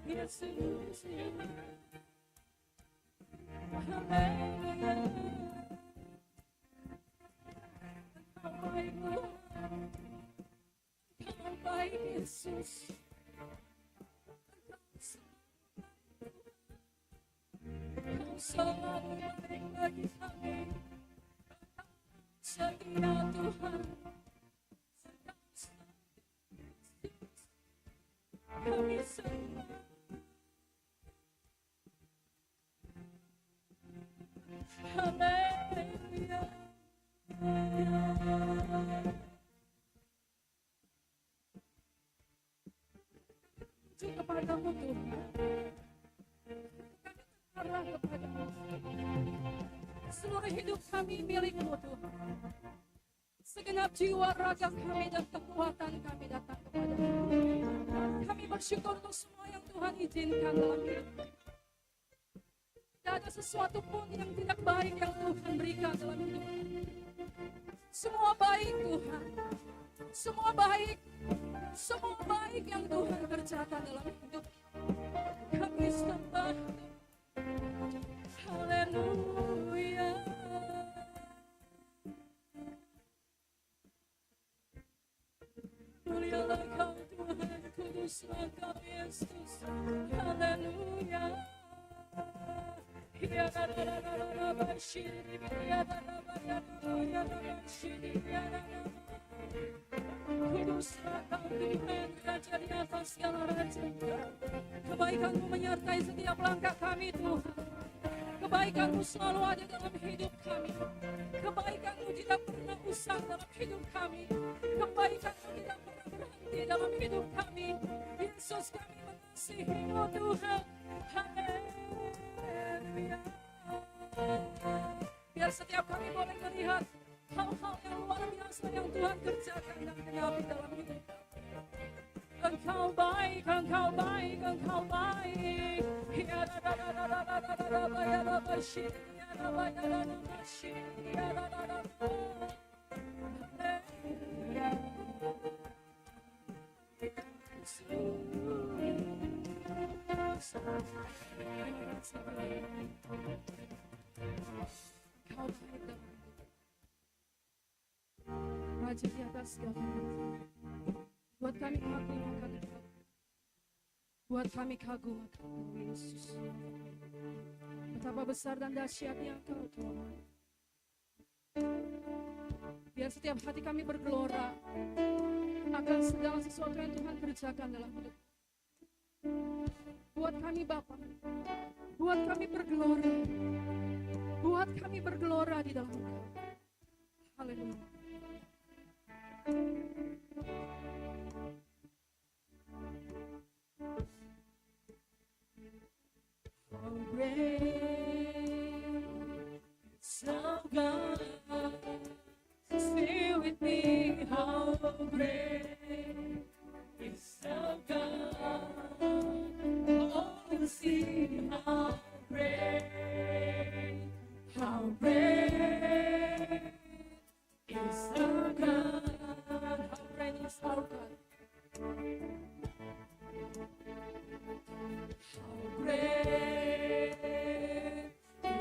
Yesus, haleluya. Engkau baik Lord, Engkau baik Yesus. Engkau selalu baik bagi kami. Setia Tuhan. Kami semua haleluya. Puji kepadamu Tuhan. Kami arah kepadamu. Seluruh hidup kami milik-Mu Tuhan. Segenap jiwa, raga kami dan kekuatan kami datang kepadamu. Kami bersyukur untuk semua yang Tuhan izinkan dalam hidup kami. Tidak ada sesuatu pun yang tidak baik yang Tuhan berikan dalam hidup kami. Semua baik Tuhan. Semua baik. Semua baik yang Tuhan kerjakan dalam hidup kami sembah. Haleluya. Mulialah Kau Tuhan, kuduslah Kau Yesus. Haleluya. Ya la la la la la bashiri ya la la la ya la bashiri ya la la. Kuduslah Kau Tuhan, Raja di atas segala raja. Kebaikan-Mu menyertai setiap langkah kami Tuhan. Kebaikan-Mu selalu ada dalam hidup kami. Kebaikan-Mu tidak pernah usang dalam hidup kami. Kebaikan-Mu tidak pernah berhenti dalam hidup kami. Yesus, kami mengasihi-Mu Tuhan. Haleluya. Biar setiap kami boleh melihat hal-hal yang luar biasa yang Tuhan kerjakan dan genapi dalam hidup kami. Engkau baik, Engkau baik, Engkau baik. Ya la la la la la la la la ya la bashi, ya la la ya la la bashi, ya la la la. Haleluya. Kau baik dalam hidup. Raja di atas segala raja. Buat kami kagum akan Engkau. Buat kami kagum akan Engkau Yesus. Betapa besar dan dahsyatnya Engkau Tuhan. Biar setiap hati kami bergelora akan segala sesuatu yang Tuhan kerjakan dalam hidup. Buat kami Bapa, buat kami bergelora, buat kami bergelora di dalam Engkau. Haleluya. How great is our God, stay with me. How great is our God. Oh, see how great is our God. How great is our God. How great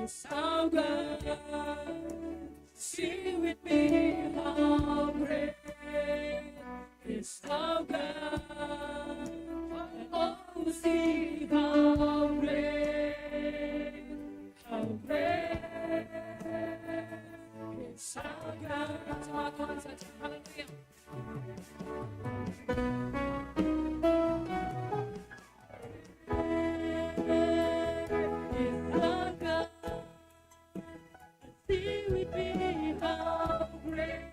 is our God. Sing with me, how great is our God. Oh, see how great is our God. Semua Tuhan saja, haleluya. How great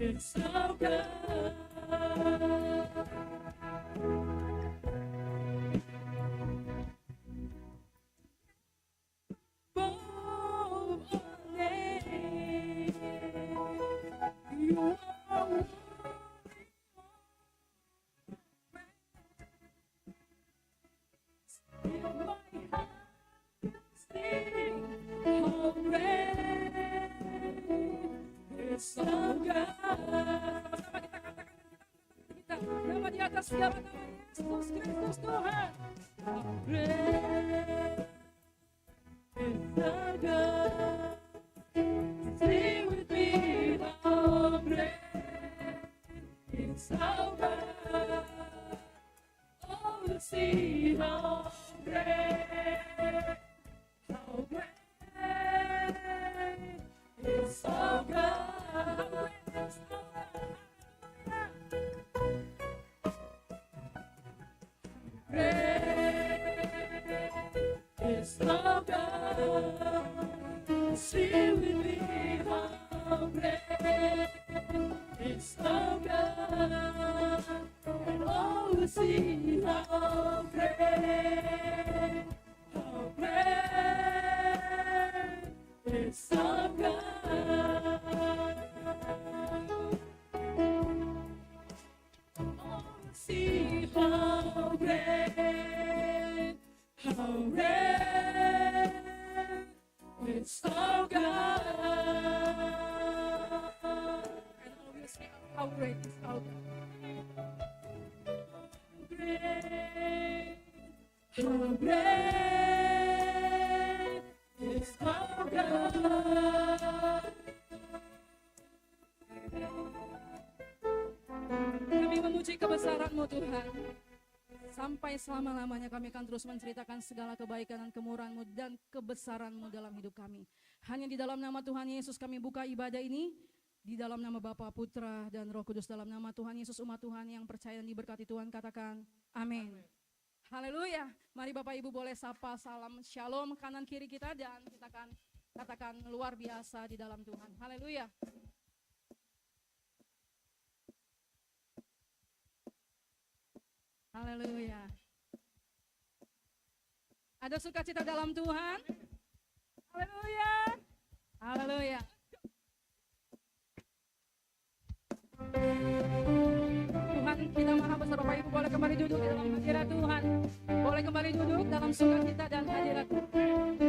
is our God. You are in my heart, sing how great is our God. Sama-sama kita katakan kita nama di atas segala nama Yesus Kristus Tuhan. How great is our God. Sing with me, how great is our God. Oh, see how great is our God. Great is our God. Sing with me, how great is our God. And all will see how great is our God. Oh, see how great is our God. And all will see how great is our God. How great is our God. Kami memuji kebesaran-Mu Tuhan. Sampai selama-lamanya kami akan terus menceritakan segala kebaikan dan kemurahan-Mu dan kebesaran-Mu dalam hidup kami. Hanya di dalam nama Tuhan Yesus kami buka ibadah ini. Di dalam nama Bapa, Putra, dan Roh Kudus, dalam nama Tuhan Yesus, umat Tuhan yang percaya dan diberkati Tuhan katakan amin. Haleluya. Mari Bapak Ibu boleh sapa salam shalom kanan kiri kita dan kita akan katakan luar biasa di dalam Tuhan. Haleluya. Haleluya. Ada sukacita dalam Tuhan? Haleluya. Haleluya. Tuhan kita maha besar. Bapak Ibu boleh kembali duduk di dalam hadirat Tuhan. Boleh kembali duduk dalam sukacita dan hadirat Tuhan.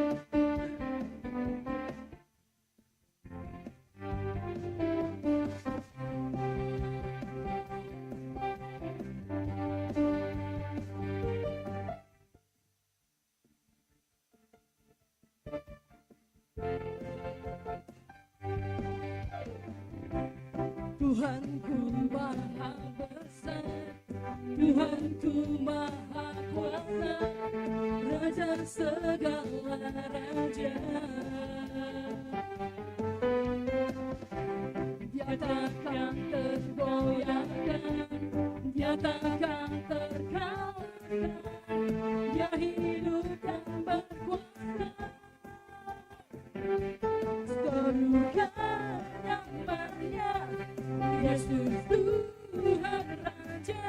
Tuhanku maha besar, Tuhanku maha kuasa, Raja segala raja. Dia takkan tergoyahkan, Dia takkan terkalahkan, Dia hidup dan berkuasa. Serukan namanya Yesus Tuhan Raja,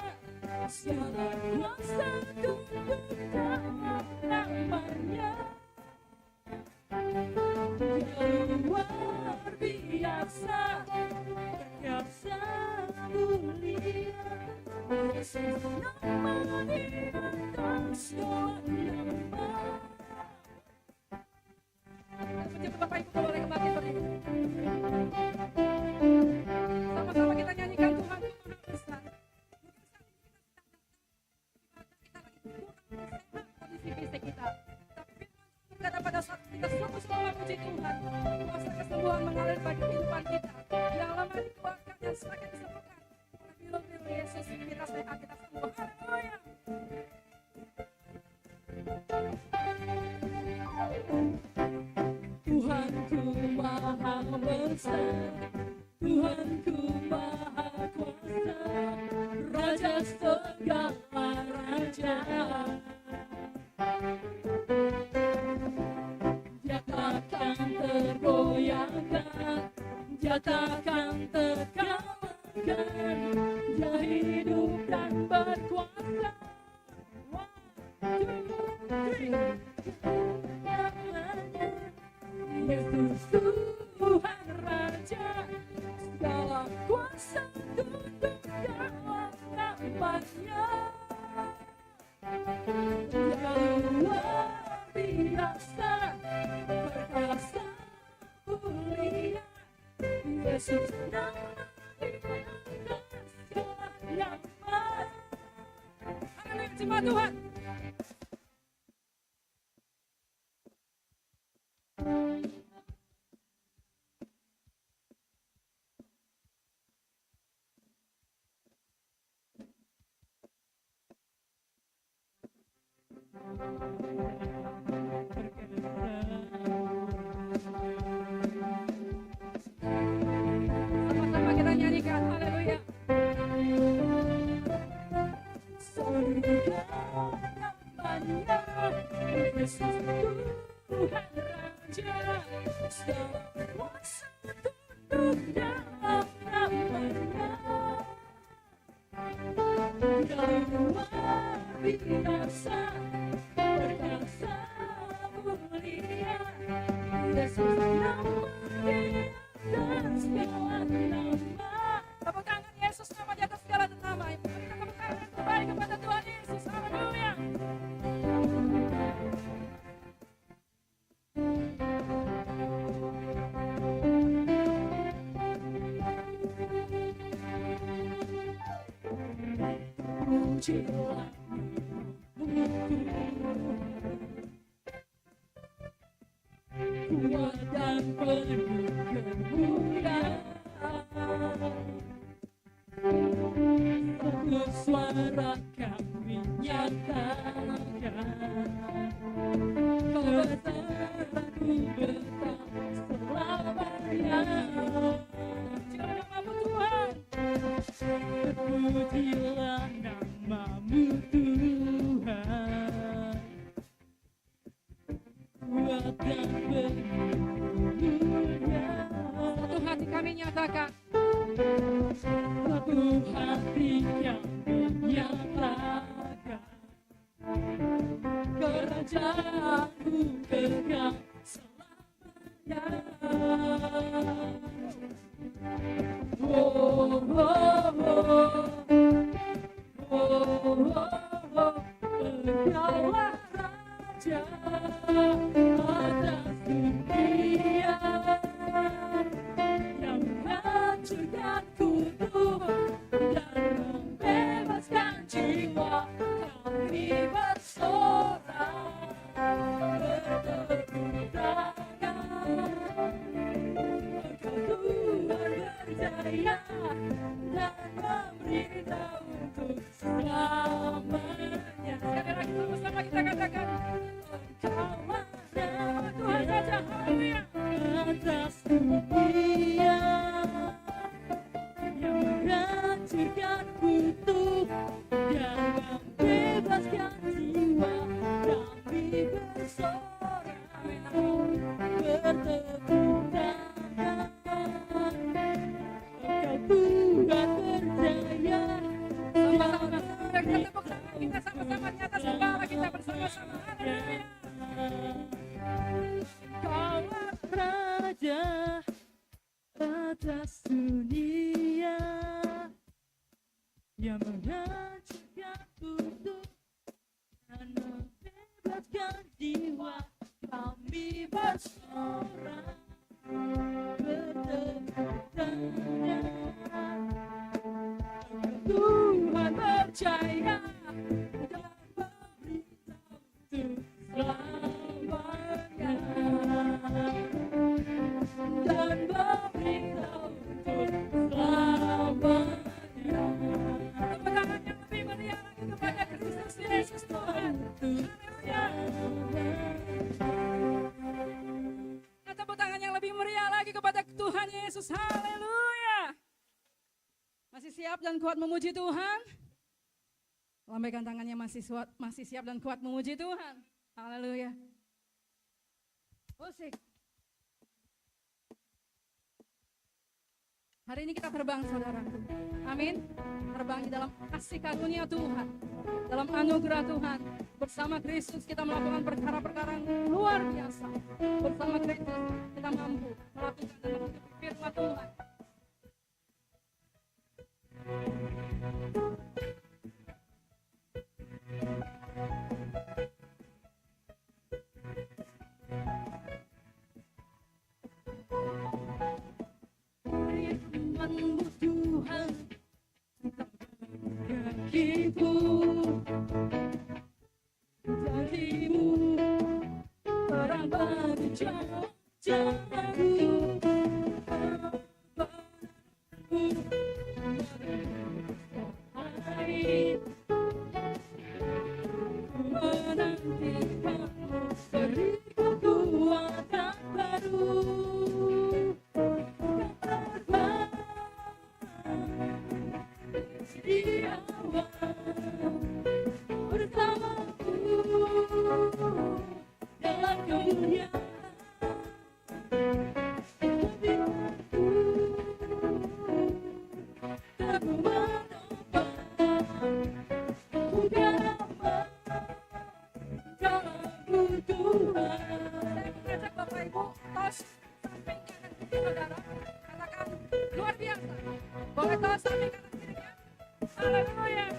segala kuasa tunduk dalam namanya. Dia luar biasa, perkasa mulia, Yesus nama di atas segala nama. Pejabat Bapak Ibu boleh kembali berdiri. Sama-sama kita nyanyikan Tuhan Maha Besar. Kondisi fisik kita, tapi kita pada saat kita sungguh-sungguh memuji Tuhan, kuasa kesembuhan mengalir bagi kehidupan kita. Dalam hati keluarga yang semakin disembuhkan. Biru-biru Yesus kita sehat, kita sembuh. Haleluya. Tuhanku maha besar, Tuhanku maha kuasa, Raja segala raja. Dia takkan tergoyahkan, Dia takkan terkalahkan, Dia hidup dan berkuasa. One, two, three. Yesus Tuhan Raja, segala kuasa tunduk dalam namanya. Dia luar biasa, perkasa mulia. Yesus nama di atas segala nama. Haleluya, jemaat Tuhan. Sama-sama kita nyanyikan, haleluya. Surga namanya, Yesus Tuhan Raja, segala kuasa tunduk dalam namanya. Dia luar biasa, perkasa mulia. Yesus nama di atas segala nama. Tepuk tangan Yesus nama di atas segala nama. Kita tepuk tangan kembali kepada Tuhan Yesus. Haleluya. Pujilah kuat dan penuh kemuliaan. Satu suara kami nyatakan, kebesaran-Mu tetap selamanya. Pujilah nama-Mu Tuhan. Pujilah nama-Mu Tuhan. Kuat dan penuh kemuliaan. Satu hati kami nyatakan. Satu hati kami nyatakan, kerajaan-Mu kekal selamanya. Oh, oh, oh, oh, oh, oh, Engkaulah Raja atas dunia, yang menghancurkan kutuk dan membebaskan jiwa. Kami bersorak, bertepuk tangan. Engkau Tuhan berjaya dan memberitahu untuk selamanya. Sekali lagi sama-sama kita katakan, Engkaulah nama Tuhan Raja, haleluya. Atas dunia, yang menghancurkan kutuk dan membebaskan jiwa. Kami bersorak, bertepuk tangan. Engkau Tuhan berjaya. Sama-sama kita tepuk tangan, kita sama-sama di atas kepala kita bersama-sama, haleluya. Engkaulah Raja atas dunia, yang menghancurkan kutuk dan membebaskan jiwa. Kami bersorak, bertepuk tangan. Tuhan percaya dan memberitahu untuk selamanya, dan memberitahu untuk selamanya. Tepuk tangan yang lebih meriah lagi kepada Kristus Yesus Tuhan. Haleluya. Nah, tepuk tangan yang lebih meriah lagi kepada Tuhan Yesus. Haleluya. Masih siap dan kuat memuji Tuhan? Lambaikan tangannya, masih siap dan kuat memuji Tuhan. Haleluya. Musik. Hari ini kita terbang, saudara. Amin. Terbang di dalam kasih karunia Tuhan, dalam anugerah Tuhan. Bersama Kristus kita melakukan perkara-perkara yang luar biasa. Bersama Kristus kita mampu melakukan dan mengikuti firman Tuhan. Firman-Mu Tuhan, kakiku, janji-Mu terang bagi jalanku, hari menantikanmu, beri kekuatan baru. Di awal bersamaku dalam kemuliaan, Aku menopang bukan apa dalamku Tuhan. Saya mengajak Bapak Ibu tos samping kanan kiri saudara, katakan luar biasa. Boleh tos samping kanan kirinya. Haleluya.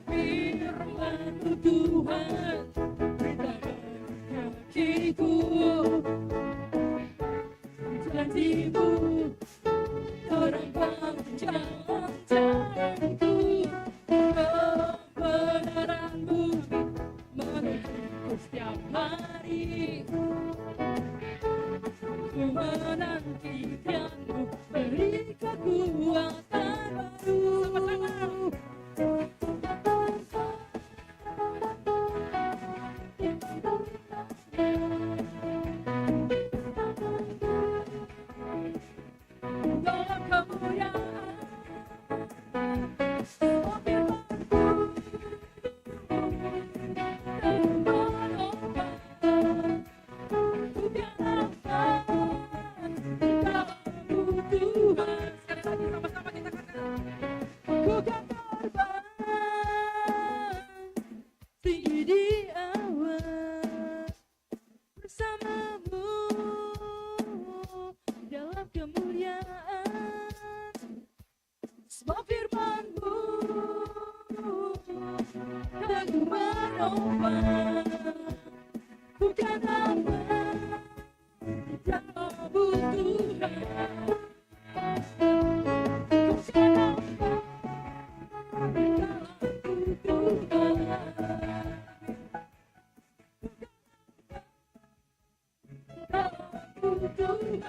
Firman-Mu Tuhan, beritakan kakiku, janji-Mu terang bagi jalan-jalanku, kebenaran-Mu menuntutku setiap hari. Ku menantikanmu, beri kekuatan baru. Sama-sama. Dalam kemuliaan, oh firman-Mu dan menopang bukan apa dalamku Tuhan. Sekali lagi sama-sama kita katakan, ku kan terbang tinggi di awan bersama-Mu dalam kemuliaan. Sebab firman-Mu dan ku menopang bukan apa dalammu Tuhan. Bukan apa dalammu Tuhan. Dalammu Tuhan.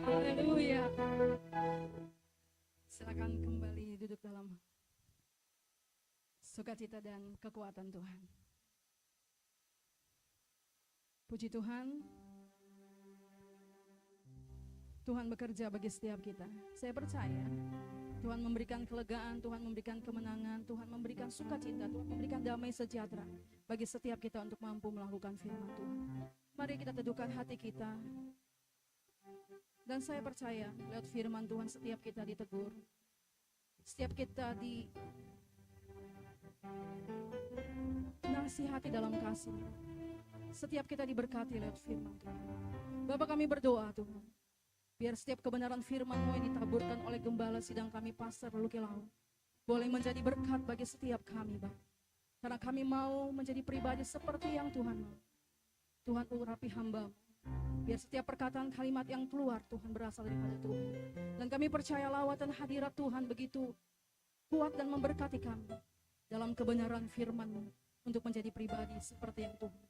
Haleluya. Silakan kembali duduk dalam sukacita dan kekuatan Tuhan. Puji Tuhan. Tuhan bekerja bagi setiap kita. Saya percaya Tuhan memberikan kelegaan, Tuhan memberikan kemenangan, Tuhan memberikan sukacita, Tuhan memberikan damai sejahtera bagi setiap kita untuk mampu melakukan firman Tuhan. Mari kita teduhkan hati kita. Dan saya percaya lewat firman Tuhan setiap kita ditegur, setiap kita dinasihati dalam kasih, setiap kita diberkati lewat firman Tuhan. Bapak, kami berdoa Tuhan, biar setiap kebenaran firman-Mu yang ditaburkan oleh gembala sidang kami Pastor Luki Lau boleh menjadi berkat bagi setiap kami, Bapak. Karena kami mau menjadi pribadi seperti yang Tuhan mau. Tuhan urapi hamba-Mu, biar setiap perkataan kalimat yang keluar Tuhan berasal daripada Tuhan. Dan kami percaya lawatan hadirat Tuhan begitu kuat dan memberkati kami dalam kebenaran firman-Mu untuk menjadi pribadi seperti yang Tuhan.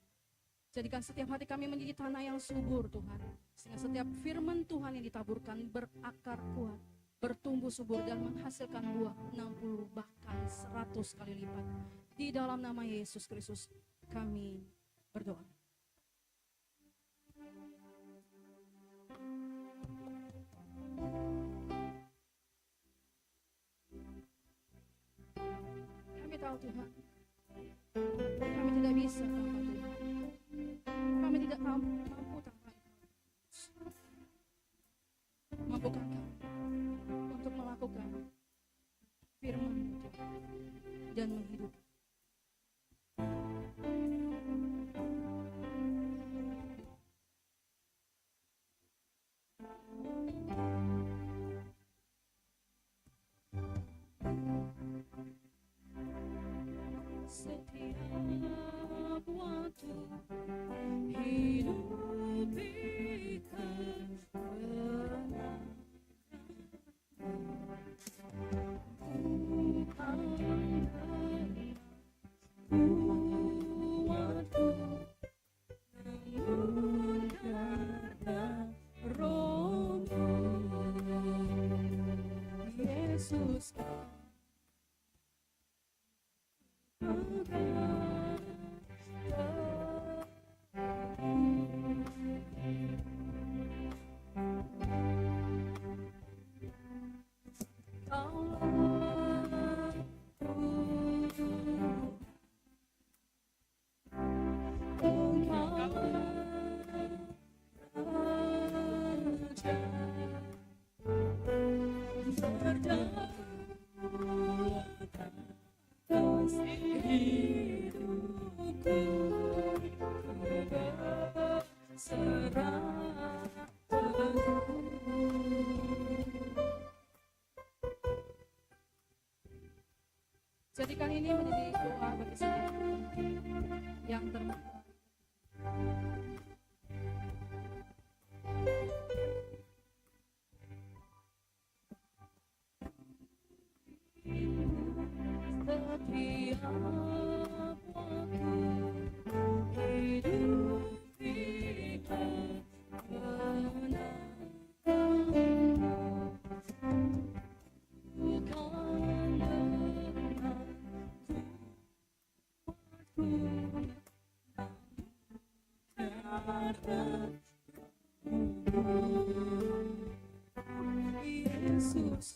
Jadikan setiap hati kami menjadi tanah yang subur Tuhan, sehingga setiap firman Tuhan yang ditaburkan berakar kuat bertumbuh subur dan menghasilkan buah 60 bahkan 100 kali lipat. Di dalam nama Yesus Kristus kami berdoa. Kami tahu Tuhan, kami tidak bisa tanpa Tuhan. Kami tidak mampu tanpa Engkau. Mampukan kami untuk melakukan firman-Mu Tuhan dan menghidupi. Setiap waktu hidupi kebenaran, Tuhan kuatku, namun karena Roh-Mu, Yesus jadikan ini menjadi doa bagi setiap yang termohon. Setiap waktu hidupi kebenaran, Yesus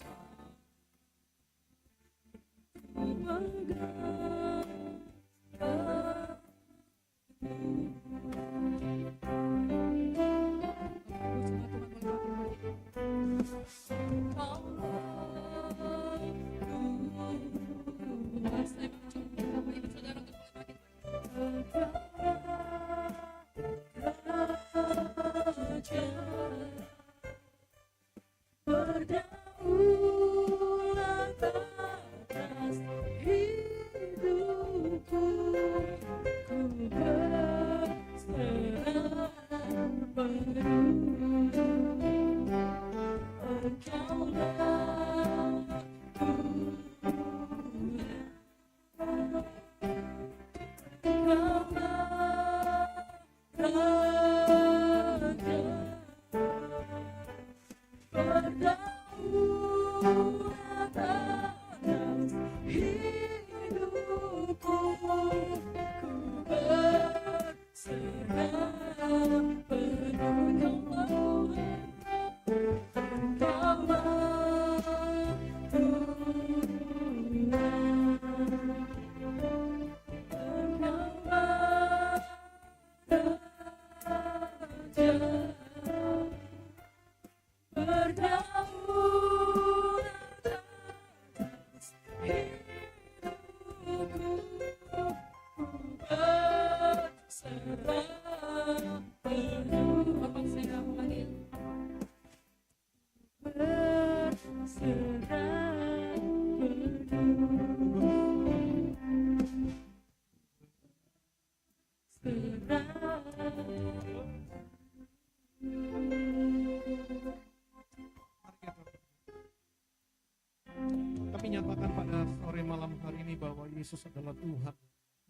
Kami nyatakan pada sore malam hari ini bahwa Yesus adalah Tuhan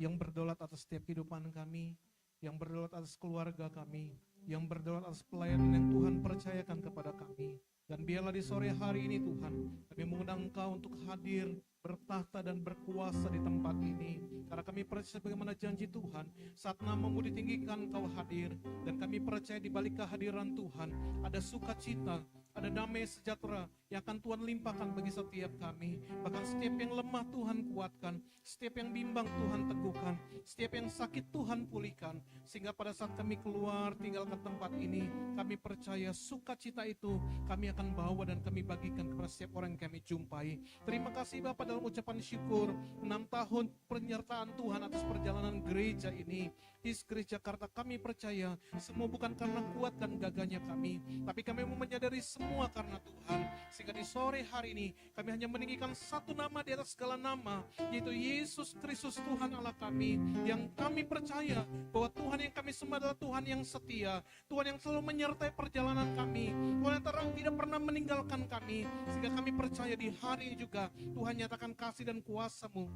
yang berdaulat atas setiap kehidupan kami, yang berdaulat atas keluarga kami, yang berdaulat atas pelayanan yang Tuhan percayakan kepada kami. Dan biarlah di sore hari ini Tuhan, kami mengundang Engkau untuk hadir, bertahta dan berkuasa di tempat ini. Karena kami percaya bagaimana janji Tuhan, saat namamu ditinggikan Engkau hadir. Dan kami percaya di balik kehadiran Tuhan, ada sukacita, ada damai sejahtera yang akan Tuhan limpahkan bagi setiap kami. Bahkan setiap yang lemah Tuhan kuatkan, setiap yang bimbang Tuhan teguhkan, setiap yang sakit Tuhan pulihkan. Sehingga pada saat kami keluar tinggalkan tempat ini, kami percaya sukacita itu kami akan bawa dan kami bagikan kepada setiap orang yang kami jumpai. Terima kasih Bapak dalam ucapan syukur 6 tahun penyertaan Tuhan atas perjalanan gereja ini. His Grace Jakarta, kami percaya semua bukan karena kuat dan gagahnya kami, tapi kami mau menyadari semua karena Tuhan. Sehingga di sore hari ini kami hanya meninggikan satu nama di atas segala nama, yaitu Yesus Kristus Tuhan Allah kami, yang kami percaya bahwa Tuhan yang kami sembah adalah Tuhan yang setia, Tuhan yang selalu menyertai perjalanan kami, Tuhan yang terang tidak pernah meninggalkan kami. Sehingga kami percaya di hari ini juga Tuhan nyatakan kasih dan kuasa-Mu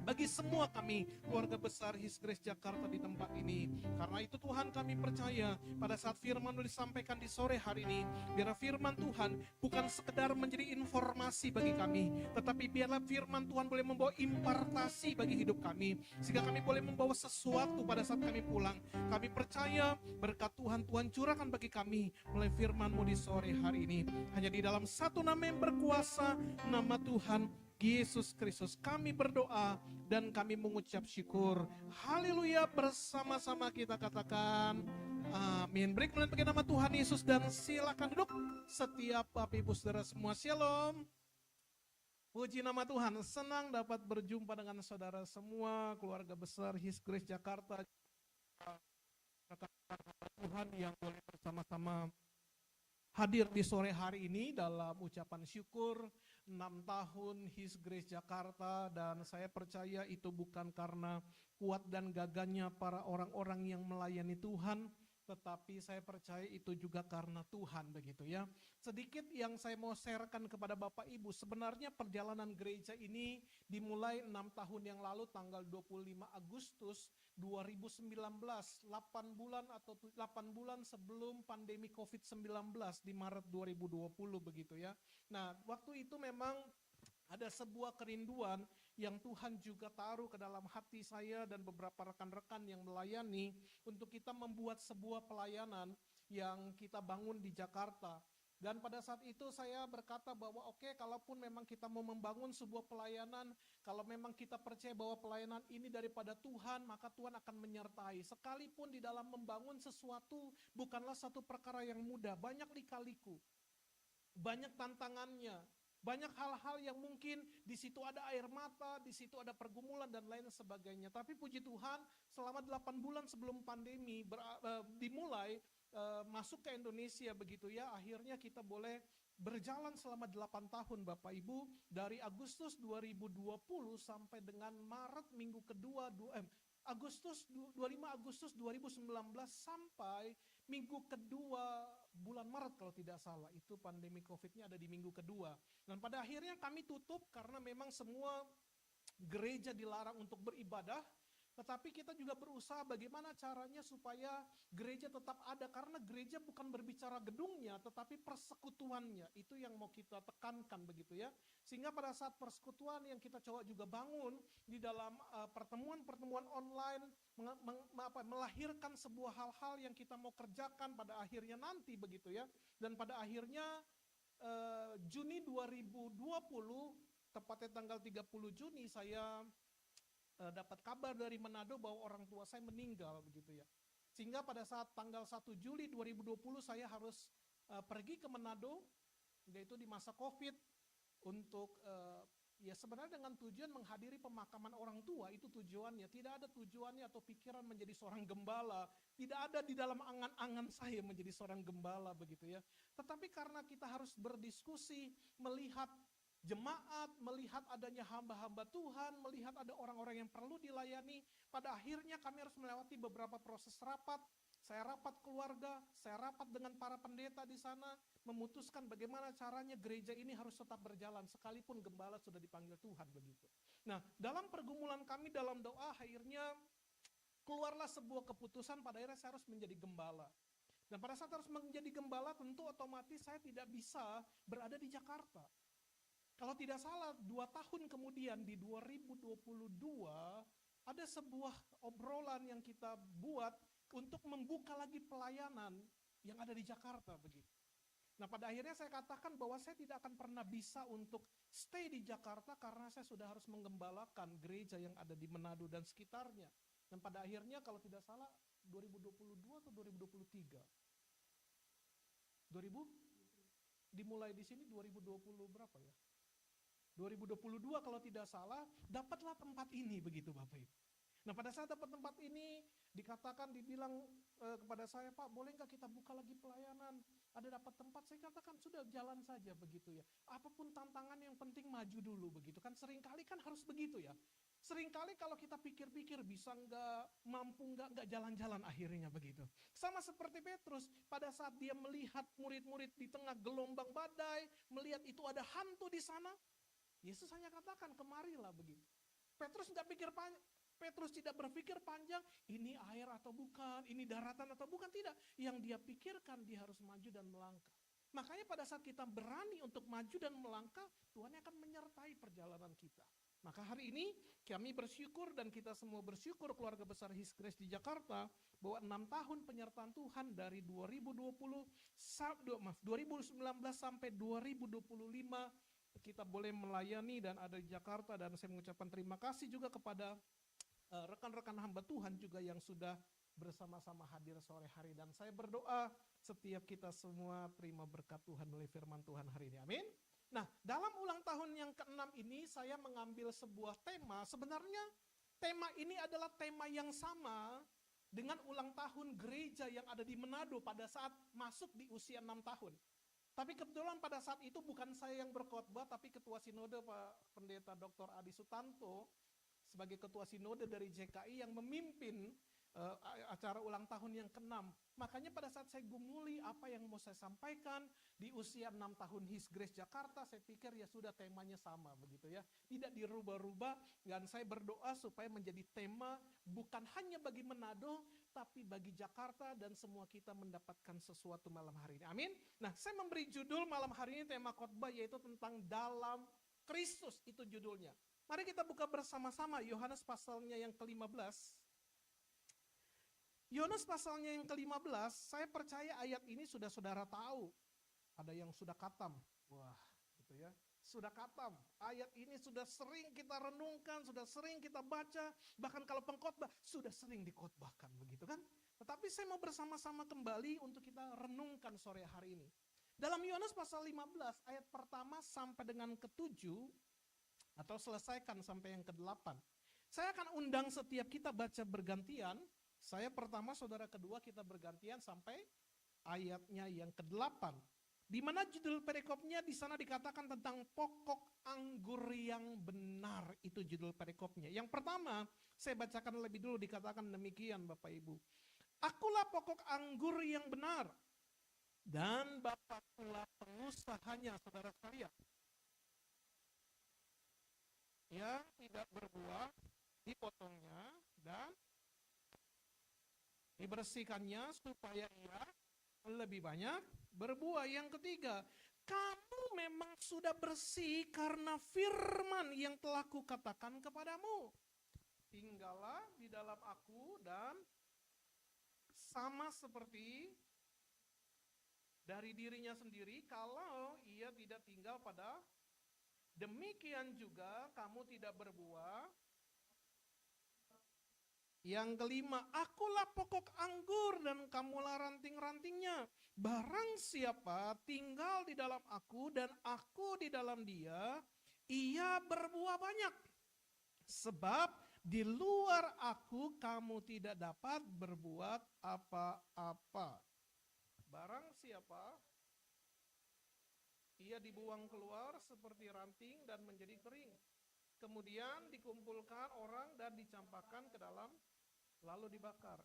bagi semua kami, keluarga besar His Grace Jakarta di tempat ini. Karena itu Tuhan kami percaya pada saat firman-Mu disampaikan di sore hari ini, biarlah firman Tuhan bukan sekedar menjadi informasi bagi kami, tetapi biarlah firman Tuhan boleh membawa impartasi bagi hidup kami, sehingga kami boleh membawa sesuatu pada saat kami pulang. Kami percaya berkat Tuhan, Tuhan curahkan bagi kami melalui firman-Mu di sore hari ini. Hanya di dalam satu nama yang berkuasa, nama Tuhan Yesus Kristus, kami berdoa dan kami mengucap syukur. Haleluya, bersama-sama kita katakan amin. Beri kemuliaan bagi nama Tuhan Yesus dan silakan duduk setiap Bapak Ibu Saudara semua. Shalom. Puji nama Tuhan, senang dapat berjumpa dengan saudara semua, keluarga besar His Grace Jakarta. Tuhan yang boleh bersama-sama hadir di sore hari ini dalam ucapan syukur 6 tahun His Grace Jakarta, dan saya percaya itu bukan karena kuat dan gagahnya para orang-orang yang melayani Tuhan, tetapi saya percaya itu juga karena Tuhan, begitu ya. Sedikit yang saya mau sharekan kepada Bapak Ibu, sebenarnya perjalanan gereja ini dimulai 6 tahun yang lalu tanggal 25 Agustus 2019, 8 bulan sebelum pandemi COVID-19 di Maret 2020 begitu ya. Nah, waktu itu memang ada sebuah kerinduan yang Tuhan juga taruh ke dalam hati saya dan beberapa rekan-rekan yang melayani untuk kita membuat sebuah pelayanan yang kita bangun di Jakarta. Dan pada saat itu saya berkata bahwa oke, kalaupun memang kita mau membangun sebuah pelayanan, kalau memang kita percaya bahwa pelayanan ini daripada Tuhan, maka Tuhan akan menyertai. Sekalipun di dalam membangun sesuatu bukanlah satu perkara yang mudah, banyak lika-liku, banyak tantangannya, banyak hal-hal yang mungkin di situ ada air mata, di situ ada pergumulan dan lain sebagainya. Tapi puji Tuhan, selama 8 bulan sebelum pandemi dimulai, masuk ke Indonesia begitu ya, akhirnya kita boleh berjalan selama 8 tahun Bapak Ibu, dari Agustus 2020 sampai dengan Maret minggu kedua, 25 Agustus 2019 sampai minggu kedua bulan Maret kalau tidak salah, itu pandemi COVID-nya ada di minggu kedua. Dan pada akhirnya kami tutup karena memang semua gereja dilarang untuk beribadah. Tetapi kita juga berusaha bagaimana caranya supaya gereja tetap ada, karena gereja bukan berbicara gedungnya, tetapi persekutuannya. Itu yang mau kita tekankan begitu ya. Sehingga pada saat persekutuan yang kita coba juga bangun di dalam pertemuan-pertemuan online, melahirkan sebuah hal-hal yang kita mau kerjakan pada akhirnya nanti begitu ya. Dan pada akhirnya Juni 2020, tepatnya tanggal 30 Juni, saya dapat kabar dari Manado bahwa orang tua saya meninggal begitu ya. Sehingga pada saat tanggal 1 Juli 2020 saya harus pergi ke Manado, yaitu di masa Covid, untuk ya sebenarnya dengan tujuan menghadiri pemakaman orang tua. Itu tujuannya, tidak ada tujuannya atau pikiran menjadi seorang gembala, tidak ada di dalam angan-angan saya menjadi seorang gembala begitu ya. Tetapi karena kita harus berdiskusi, melihat jemaat, melihat adanya hamba-hamba Tuhan, melihat ada orang-orang yang perlu dilayani, pada akhirnya kami harus melewati beberapa proses rapat. Saya rapat keluarga, saya rapat dengan para pendeta di sana, memutuskan bagaimana caranya gereja ini harus tetap berjalan sekalipun gembala sudah dipanggil Tuhan begitu. Nah, dalam pergumulan kami dalam doa, akhirnya keluarlah sebuah keputusan, pada akhirnya saya harus menjadi gembala. Dan pada saat harus menjadi gembala, tentu otomatis saya tidak bisa berada di Jakarta. Kalau tidak salah, 2 tahun kemudian di 2022, ada sebuah obrolan yang kita buat untuk membuka lagi pelayanan yang ada di Jakarta begitu. Nah, pada akhirnya saya katakan bahwa saya tidak akan pernah bisa untuk stay di Jakarta karena saya sudah harus menggembalakan gereja yang ada di Manado dan sekitarnya. Dan pada akhirnya kalau tidak salah 2022 atau 2023? 2000 dimulai di sini 2020 berapa ya? 2022 kalau tidak salah, dapatlah tempat ini begitu Bapak Ibu. Nah, pada saat dapat tempat ini, dibilang kepada saya, Pak, boleh nggak kita buka lagi pelayanan? Ada dapat tempat, saya katakan sudah jalan saja begitu ya. Apapun tantangan yang penting maju dulu begitu kan. Seringkali kan harus begitu ya. Seringkali kalau kita pikir-pikir bisa nggak, mampu nggak jalan-jalan akhirnya begitu. Sama seperti Petrus, pada saat dia melihat murid-murid di tengah gelombang badai, melihat itu ada hantu di sana, Yesus hanya katakan, kemarilah begitu. Petrus tidak berpikir panjang, ini air atau bukan, ini daratan atau bukan, tidak. Yang dia pikirkan, dia harus maju dan melangkah. Makanya pada saat kita berani untuk maju dan melangkah, Tuhan akan menyertai perjalanan kita. Maka hari ini kami bersyukur dan kita semua bersyukur keluarga besar His Grace di Jakarta bahwa 6 tahun penyertaan Tuhan dari 2019 sampai 2025 kita boleh melayani dan ada di Jakarta, dan saya mengucapkan terima kasih juga kepada rekan-rekan hamba Tuhan juga yang sudah bersama-sama hadir sore hari, dan saya berdoa setiap kita semua terima berkat Tuhan melalui firman Tuhan hari ini. Amin. Nah, dalam ulang tahun yang ke-6 ini saya mengambil sebuah tema. Sebenarnya tema ini adalah tema yang sama dengan ulang tahun gereja yang ada di Manado pada saat masuk di usia 6 tahun. Tapi kebetulan pada saat itu bukan saya yang berkhotbah, tapi Ketua Sinode Pak Pendeta Dr. Adi Sutanto sebagai Ketua Sinode dari JKI yang memimpin acara ulang tahun yang ke-6. Makanya pada saat saya gumuli apa yang mau saya sampaikan di usia 6 tahun His Grace Jakarta, saya pikir ya sudah temanya sama begitu ya. Tidak dirubah-rubah, dan saya berdoa supaya menjadi tema bukan hanya bagi Manado, tapi bagi Jakarta dan semua kita mendapatkan sesuatu malam hari ini. Amin. Nah, saya memberi judul malam hari ini tema khotbah yaitu tentang dalam Kristus, itu judulnya. Mari kita buka bersama-sama Yohanes pasalnya yang ke-15. Yohanes pasalnya yang ke-15, saya percaya ayat ini sudah saudara tahu. Ada yang sudah khatam. Wah, gitu ya. Sudah khatam. Ayat ini sudah sering kita renungkan, sudah sering kita baca, bahkan kalau pengkhotbah sudah sering dikhotbahkan begitu kan? Tetapi saya mau bersama-sama kembali untuk kita renungkan sore hari ini. Dalam Yohanes pasal 15 ayat pertama sampai dengan ke-7 atau selesaikan sampai yang ke-8. Saya akan undang setiap kita baca bergantian. Saya pertama, saudara kedua, kita bergantian sampai ayatnya yang ke-8. Di mana judul perikopnya di sana dikatakan tentang pokok anggur yang benar, itu judul perikopnya. Yang pertama, saya bacakan lebih dulu, dikatakan demikian Bapak Ibu. Akulah pokok anggur yang benar, dan Bapaklah pengusahanya, saudara sekalian. Yang tidak berbuah, dipotongnya, dan dibersihkannya supaya ia lebih banyak berbuah. Yang ketiga, kamu memang sudah bersih karena firman yang telah kukatakan kepadamu. Tinggallah di dalam aku, dan sama seperti dari dirinya sendiri, kalau ia tidak tinggal pada, demikian juga kamu tidak berbuah. Yang kelima, akulah pokok anggur dan kamulah ranting-rantingnya. Barang siapa tinggal di dalam aku dan aku di dalam dia, ia berbuah banyak. Sebab di luar aku kamu tidak dapat berbuat apa-apa. Barang siapa, ia dibuang keluar seperti ranting dan menjadi kering. Kemudian dikumpulkan orang dan dicampakkan ke dalam, lalu dibakar.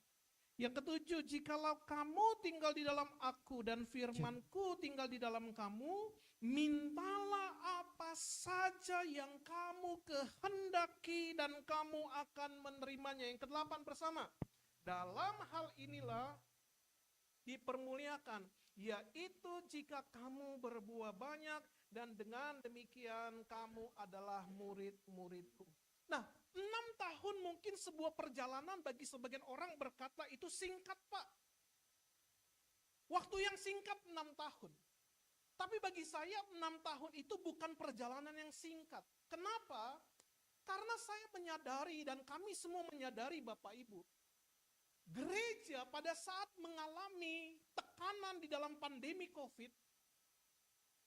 Yang ketujuh, jikalau kamu tinggal di dalam aku dan firmanku tinggal di dalam kamu, mintalah apa saja yang kamu kehendaki dan kamu akan menerimanya. Yang ke-8 bersama. Dalam hal inilah dipermuliakan, yaitu jika kamu berbuah banyak dan dengan demikian kamu adalah murid-muridku. Nah, 6 tahun mungkin sebuah perjalanan bagi sebagian orang berkata itu singkat, Pak. Waktu yang singkat 6 tahun. Tapi bagi saya 6 tahun itu bukan perjalanan yang singkat. Kenapa? Karena saya menyadari dan kami semua menyadari Bapak Ibu. Gereja pada saat mengalami tekanan di dalam pandemi COVID,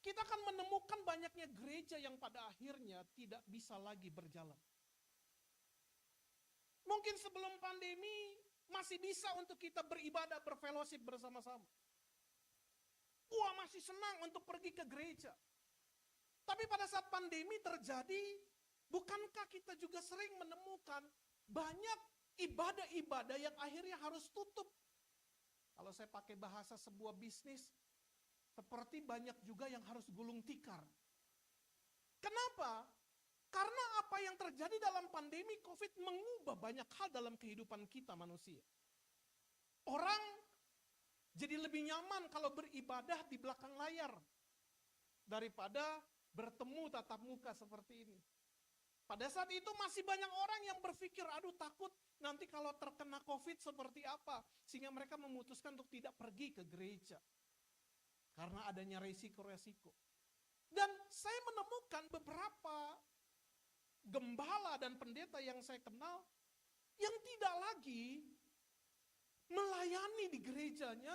kita akan menemukan banyaknya gereja yang pada akhirnya tidak bisa lagi berjalan. Mungkin sebelum pandemi masih bisa untuk kita beribadah, berfellowship bersama-sama. Wah, masih senang untuk pergi ke gereja. Tapi pada saat pandemi terjadi, bukankah kita juga sering menemukan banyak ibadah-ibadah yang akhirnya harus tutup? Kalau saya pakai bahasa sebuah bisnis, seperti banyak juga yang harus gulung tikar. Kenapa? Karena apa yang terjadi dalam pandemi COVID mengubah banyak hal dalam kehidupan kita manusia. Orang jadi lebih nyaman kalau beribadah di belakang layar daripada bertemu tatap muka seperti ini. Pada saat itu masih banyak orang yang berpikir, aduh takut nanti kalau terkena COVID seperti apa. Sehingga mereka memutuskan untuk tidak pergi ke gereja. Karena adanya resiko-resiko. Dan saya menemukan beberapa gembala dan pendeta yang saya kenal yang tidak lagi melayani di gerejanya,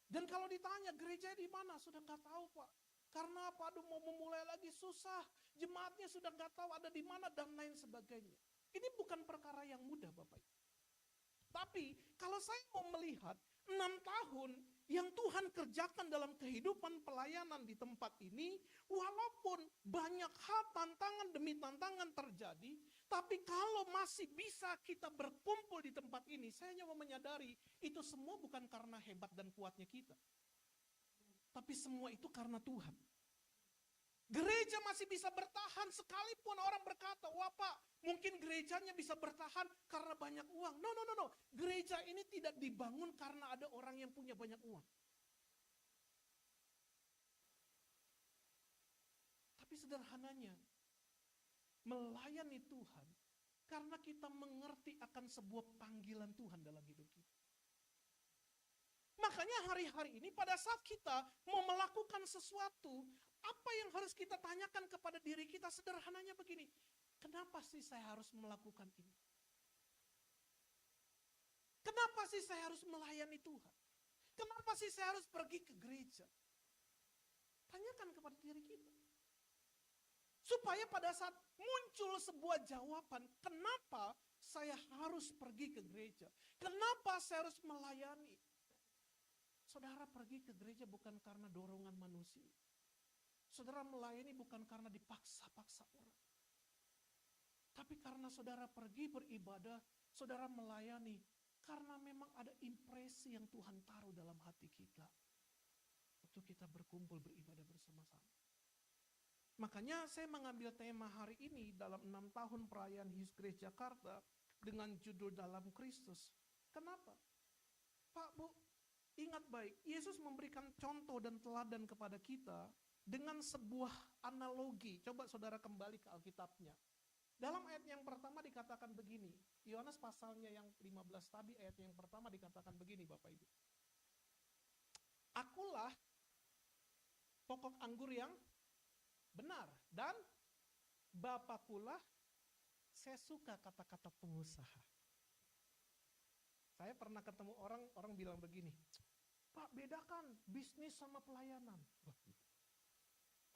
dan kalau ditanya gerejanya di mana, sudah nggak tahu Pak. Karena apa? Aduh mau memulai lagi susah, jemaatnya sudah nggak tahu ada di mana dan lain sebagainya. Ini bukan perkara yang mudah Bapak Ibu. Tapi kalau saya mau melihat 6 tahun yang Tuhan kerjakan dalam kehidupan pelayanan di tempat ini, walaupun banyak hal tantangan demi tantangan terjadi, tapi kalau masih bisa kita berkumpul di tempat ini, saya hanya mau menyadari itu semua bukan karena hebat dan kuatnya kita. Tapi semua itu karena Tuhan. Gereja masih bisa bertahan sekalipun orang berkata, wah Pak, mungkin gerejanya bisa bertahan karena banyak uang. No. Gereja ini tidak dibangun karena ada orang yang punya banyak uang. Tapi sederhananya, melayani Tuhan karena kita mengerti akan sebuah panggilan Tuhan dalam hidup kita. Makanya hari-hari ini pada saat kita mau melakukan sesuatu, apa yang harus kita tanyakan kepada diri kita sederhananya begini, kenapa sih saya harus melakukan ini? Kenapa sih saya harus melayani Tuhan? Kenapa sih saya harus pergi ke gereja? Tanyakan kepada diri kita. Supaya pada saat muncul sebuah jawaban, kenapa saya harus pergi ke gereja? Kenapa saya harus melayani? Saudara pergi ke gereja bukan karena dorongan manusia. Saudara melayani bukan karena dipaksa-paksa orang. Tapi karena saudara pergi beribadah, saudara melayani karena memang ada impresi yang Tuhan taruh dalam hati kita. Untuk kita berkumpul beribadah bersama-sama. Makanya saya mengambil tema hari ini dalam 6 tahun perayaan His Grace Jakarta dengan judul Dalam Kristus. Kenapa? Pak, Bu, ingat baik, Yesus memberikan contoh dan teladan kepada kita dengan sebuah analogi. Coba saudara kembali ke Alkitabnya. Dalam ayat yang pertama dikatakan begini, Yohanes pasalnya yang 15 tadi, ayat yang pertama dikatakan begini Bapak Ibu. Akulah pokok anggur yang benar, dan Bapakulah, saya suka kata-kata pengusaha. Saya pernah ketemu orang bilang begini, Pak, bedakan bisnis sama pelayanan.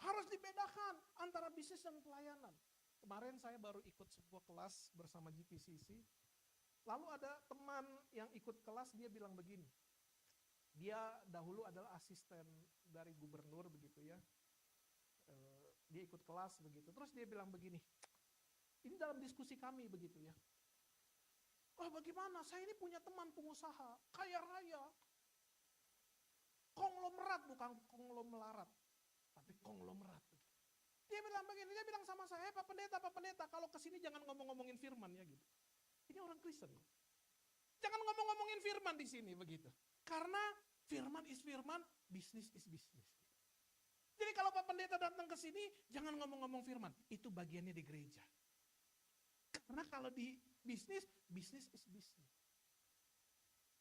Harus dibedakan antara bisnis dan pelayanan. Kemarin saya baru ikut sebuah kelas bersama GPCC. Lalu ada teman yang ikut kelas, dia bilang begini. Dia dahulu adalah asisten dari gubernur begitu ya. Dia ikut kelas begitu. Terus dia bilang begini. Ini dalam diskusi kami begitu ya. Wah, bagaimana? Saya ini punya teman pengusaha, kaya raya. Konglomerat, bukan konglomeraat, tapi konglomerat. Dia bilang begini, dia bilang sama saya, Pak Pendeta, kalau kesini jangan ngomong-ngomongin firman ya gitu. Ini orang Kristen. Jangan ngomong-ngomongin firman di sini begitu. Karena Firman is firman, bisnis is bisnis. Jadi kalau Pak Pendeta datang ke sini, jangan ngomong-ngomong firman. Itu bagiannya di gereja. Karena kalau di bisnis, bisnis is bisnis.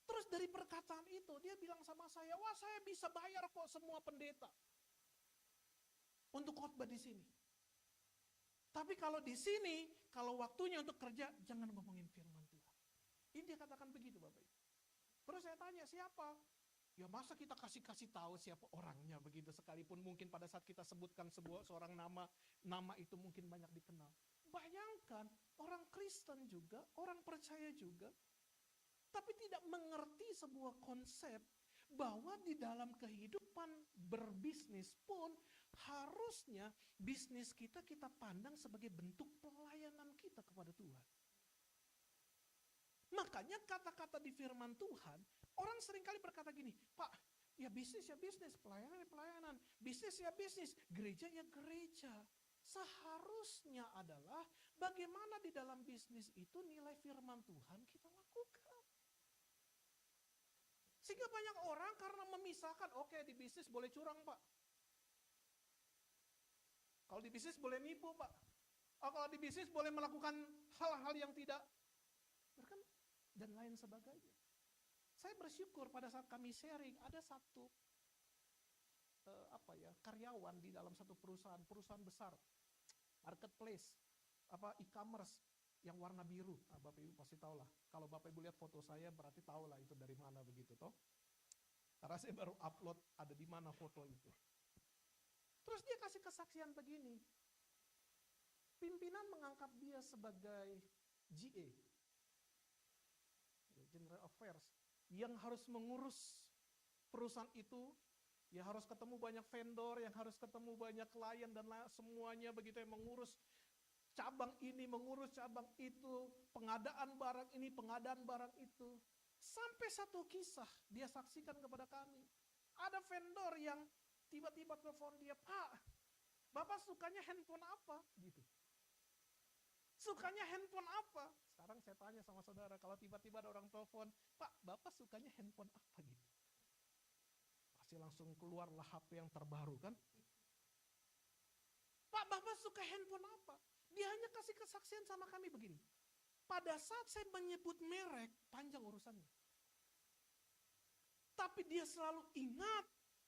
Terus dari perkataan itu, dia bilang sama saya, wah saya bisa bayar kok semua pendeta untuk khotbah di sini. Tapi kalau di sini, kalau waktunya untuk kerja, jangan ngomongin firman Tuhan. Ini dia katakan begitu Bapak Ibu. Terus saya tanya, siapa? Ya masa kita kasih tahu siapa orangnya begitu, sekalipun mungkin pada saat kita sebutkan seorang nama itu mungkin banyak dikenal. Bayangkan orang Kristen juga, orang percaya juga, tapi tidak mengerti sebuah konsep bahwa di dalam kehidupan berbisnis pun harusnya bisnis kita pandang sebagai bentuk pelayanan kita kepada Tuhan. Makanya kata-kata di firman Tuhan, orang seringkali berkata gini, Pak, ya bisnis, pelayanan ya pelayanan, bisnis ya bisnis, gereja ya gereja. Seharusnya adalah bagaimana di dalam bisnis itu nilai firman Tuhan kita lakukan. Sehingga banyak orang karena memisahkan, oke, di bisnis boleh curang Pak. Kalau di bisnis boleh nipu Pak. Oh, kalau di bisnis boleh melakukan hal-hal yang tidak dan lain sebagainya. Saya bersyukur pada saat kami sharing ada satu karyawan di dalam satu perusahaan besar, marketplace, e-commerce yang warna biru. Nah, Bapak Ibu pasti tahu lah. Kalau Bapak Ibu lihat foto saya berarti tahu lah itu dari mana begitu toh. Karena saya baru upload ada di mana foto itu. Terus dia kasih kesaksian begini. Pimpinan mengangkat dia sebagai GA, General Affairs, yang harus mengurus perusahaan itu, ya harus ketemu banyak vendor, yang harus ketemu banyak klien dan semuanya begitu, yang mengurus cabang ini, mengurus cabang itu, pengadaan barang ini, pengadaan barang itu. Sampai satu kisah dia saksikan kepada kami. Ada vendor yang tiba-tiba telepon dia, Pak, Bapak sukanya handphone apa? Gitu. Sukanya handphone apa? Sekarang saya tanya sama saudara, kalau tiba-tiba ada orang telepon, Pak, Bapak sukanya handphone apa gitu? Pasti langsung keluarlah HP yang terbaru kan? Pak, Bapak suka handphone apa? Dia hanya kasih kesaksian sama kami begini. Pada saat saya menyebut merek, panjang urusannya. Tapi dia selalu ingat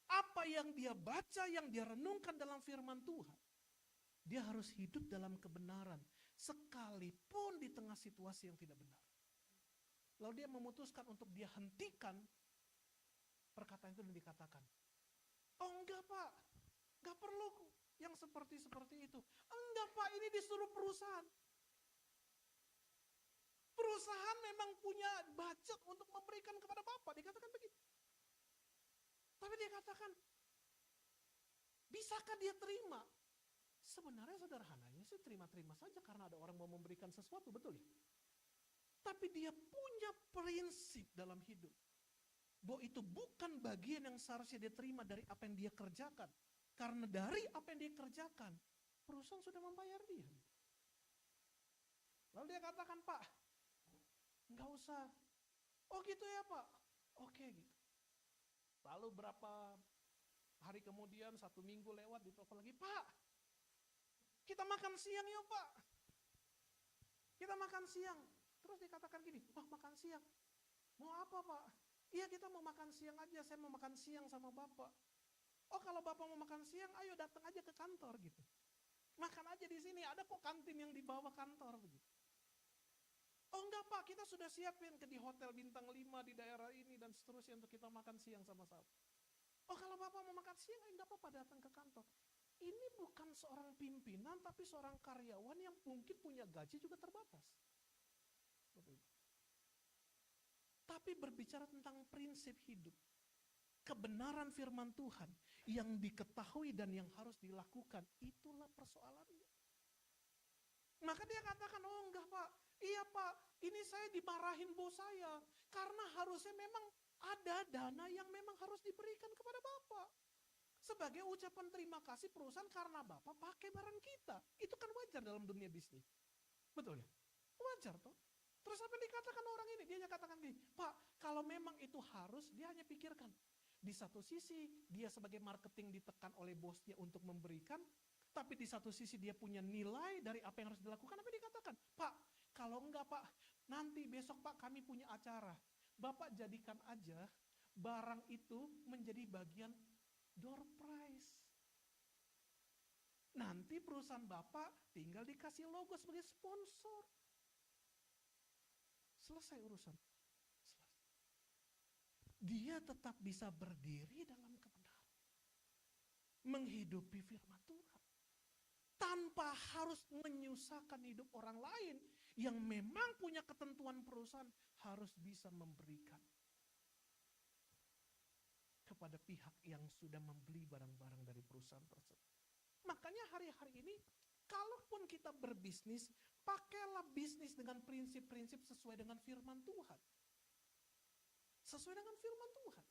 apa yang dia baca, yang dia renungkan dalam firman Tuhan. Dia harus hidup dalam kebenaran, sekalipun di tengah situasi yang tidak benar. Lalu dia memutuskan untuk dia hentikan perkataan itu dan dikatakan, oh enggak Pak, enggak perlu yang seperti itu. Enggak Pak, ini disuruh perusahaan. Perusahaan memang punya budget untuk memberikan kepada Bapak, dikatakan begitu. Tapi dia katakan, bisakah dia terima? Sebenarnya sederhananya sih terima-terima saja karena ada orang mau memberikan sesuatu, betul ya? Tapi dia punya prinsip dalam hidup. Bahwa itu bukan bagian yang seharusnya dia terima dari apa yang dia kerjakan. Karena dari apa yang dia kerjakan, perusahaan sudah membayar dia. Lalu dia katakan, Pak, enggak usah. Oh gitu ya Pak? Oke gitu. Lalu berapa hari kemudian, 1 minggu lewat, ditelepon lagi, Pak, kita makan siang yuk Pak. Kita makan siang. Terus dikatakan gini, wah makan siang. Mau apa Pak? Iya kita mau makan siang aja, saya mau makan siang sama Bapak. Oh kalau Bapak mau makan siang, ayo datang aja ke kantor gitu. Makan aja di sini, ada kok kantin yang di bawah kantor begitu. Oh enggak Pak, kita sudah siapin di hotel bintang 5 di daerah ini dan seterusnya untuk kita makan siang sama-sama. Oh kalau Bapak mau makan siang, enggak apa-apa datang ke kantor. Ini bukan seorang pimpinan, tapi seorang karyawan yang mungkin punya gaji juga terbatas. Tapi berbicara tentang prinsip hidup, kebenaran firman Tuhan yang diketahui dan yang harus dilakukan, itulah persoalannya. Maka dia katakan, oh enggak Pak, iya Pak, ini saya dimarahin bos saya, karena harusnya memang ada dana yang memang harus diberikan kepada Bapak. Sebagai ucapan terima kasih perusahaan karena Bapak pakai barang kita. Itu kan wajar dalam dunia bisnis. Betul ya? Wajar toh. Terus apa yang dikatakan orang ini? Dia hanya katakan gini, Pak, kalau memang itu harus, dia hanya pikirkan, Di satu sisi dia sebagai marketing ditekan oleh bosnya untuk memberikan, tapi di satu sisi dia punya nilai dari apa yang harus dilakukan. Apa dikatakan? Pak, kalau enggak Pak, nanti besok Pak kami punya acara. Bapak jadikan aja barang itu menjadi bagian door prize. Nanti perusahaan Bapak tinggal dikasih logo sebagai sponsor. Selesai urusan. Dia tetap bisa berdiri dalam kebenaran. Menghidupi firman Tuhan. Tanpa harus menyusahkan hidup orang lain yang memang punya ketentuan perusahaan harus bisa memberikan kepada pihak yang sudah membeli barang-barang dari perusahaan tersebut. Makanya hari-hari ini kalaupun kita berbisnis, pakailah bisnis dengan prinsip-prinsip sesuai dengan firman Tuhan. Sesuai dengan firman Tuhan.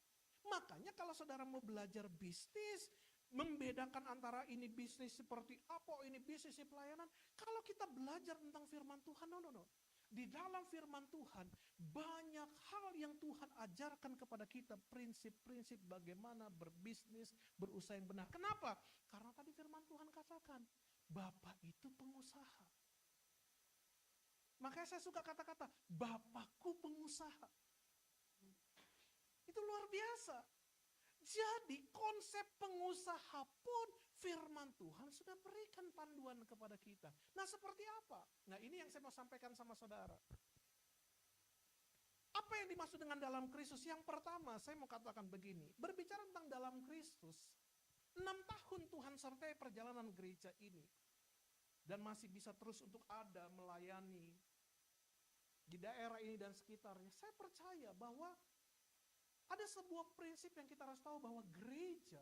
Makanya kalau saudara mau belajar bisnis, membedakan antara ini bisnis seperti apa, ini bisnis pelayanan. Kalau kita belajar tentang firman Tuhan, no. Di dalam firman Tuhan, banyak hal yang Tuhan ajarkan kepada kita, prinsip-prinsip bagaimana berbisnis, berusaha yang benar. Kenapa? Karena tadi firman Tuhan katakan, Bapak itu pengusaha. Makanya saya suka kata-kata, Bapakku pengusaha. Itu luar biasa. Jadi konsep pengusaha pun firman Tuhan sudah berikan panduan kepada kita. Nah seperti apa? Nah ini yang saya mau sampaikan sama saudara. Apa yang dimaksud dengan dalam Kristus? Yang pertama saya mau katakan begini. Berbicara tentang dalam Kristus, 6 tahun Tuhan sertai perjalanan gereja ini. Dan masih bisa terus untuk ada melayani di daerah ini dan sekitarnya. Saya percaya bahwa ada sebuah prinsip yang kita harus tahu bahwa gereja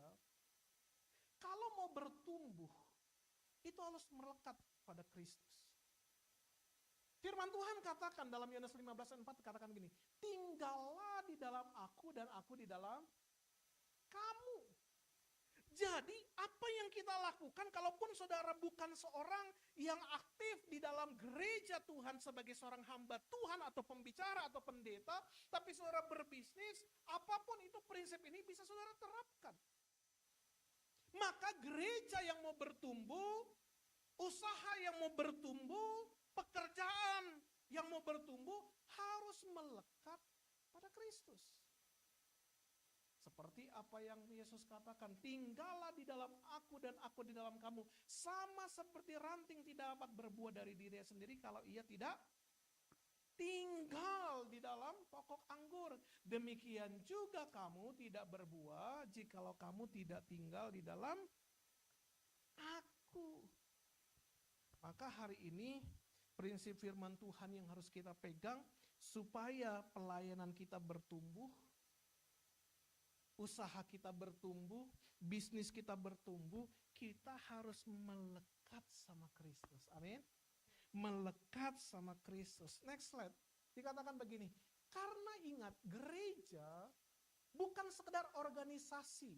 kalau mau bertumbuh itu harus melekat pada Kristus. Firman Tuhan katakan dalam Yohanes 15:4 katakan gini, tinggallah di dalam aku dan aku di dalam kamu. Jadi apa yang kita lakukan kalaupun saudara bukan seorang yang aktif di dalam gereja Tuhan sebagai seorang hamba Tuhan atau pembicara atau pendeta, tapi saudara berbisnis, apapun itu prinsip ini bisa saudara terapkan. Maka gereja yang mau bertumbuh, usaha yang mau bertumbuh, pekerjaan yang mau bertumbuh harus melekat pada Kristus. Seperti apa yang Yesus katakan, tinggallah di dalam aku dan aku di dalam kamu. Sama seperti ranting tidak dapat berbuah dari dirinya sendiri kalau ia tidak tinggal di dalam pokok anggur. Demikian juga kamu tidak berbuah jikalau kamu tidak tinggal di dalam aku. Maka hari ini prinsip firman Tuhan yang harus kita pegang supaya pelayanan kita bertumbuh, usaha kita bertumbuh, bisnis kita bertumbuh, kita harus melekat sama Kristus. Amin. Melekat sama Kristus. Next slide. Dikatakan begini, karena ingat gereja bukan sekedar organisasi.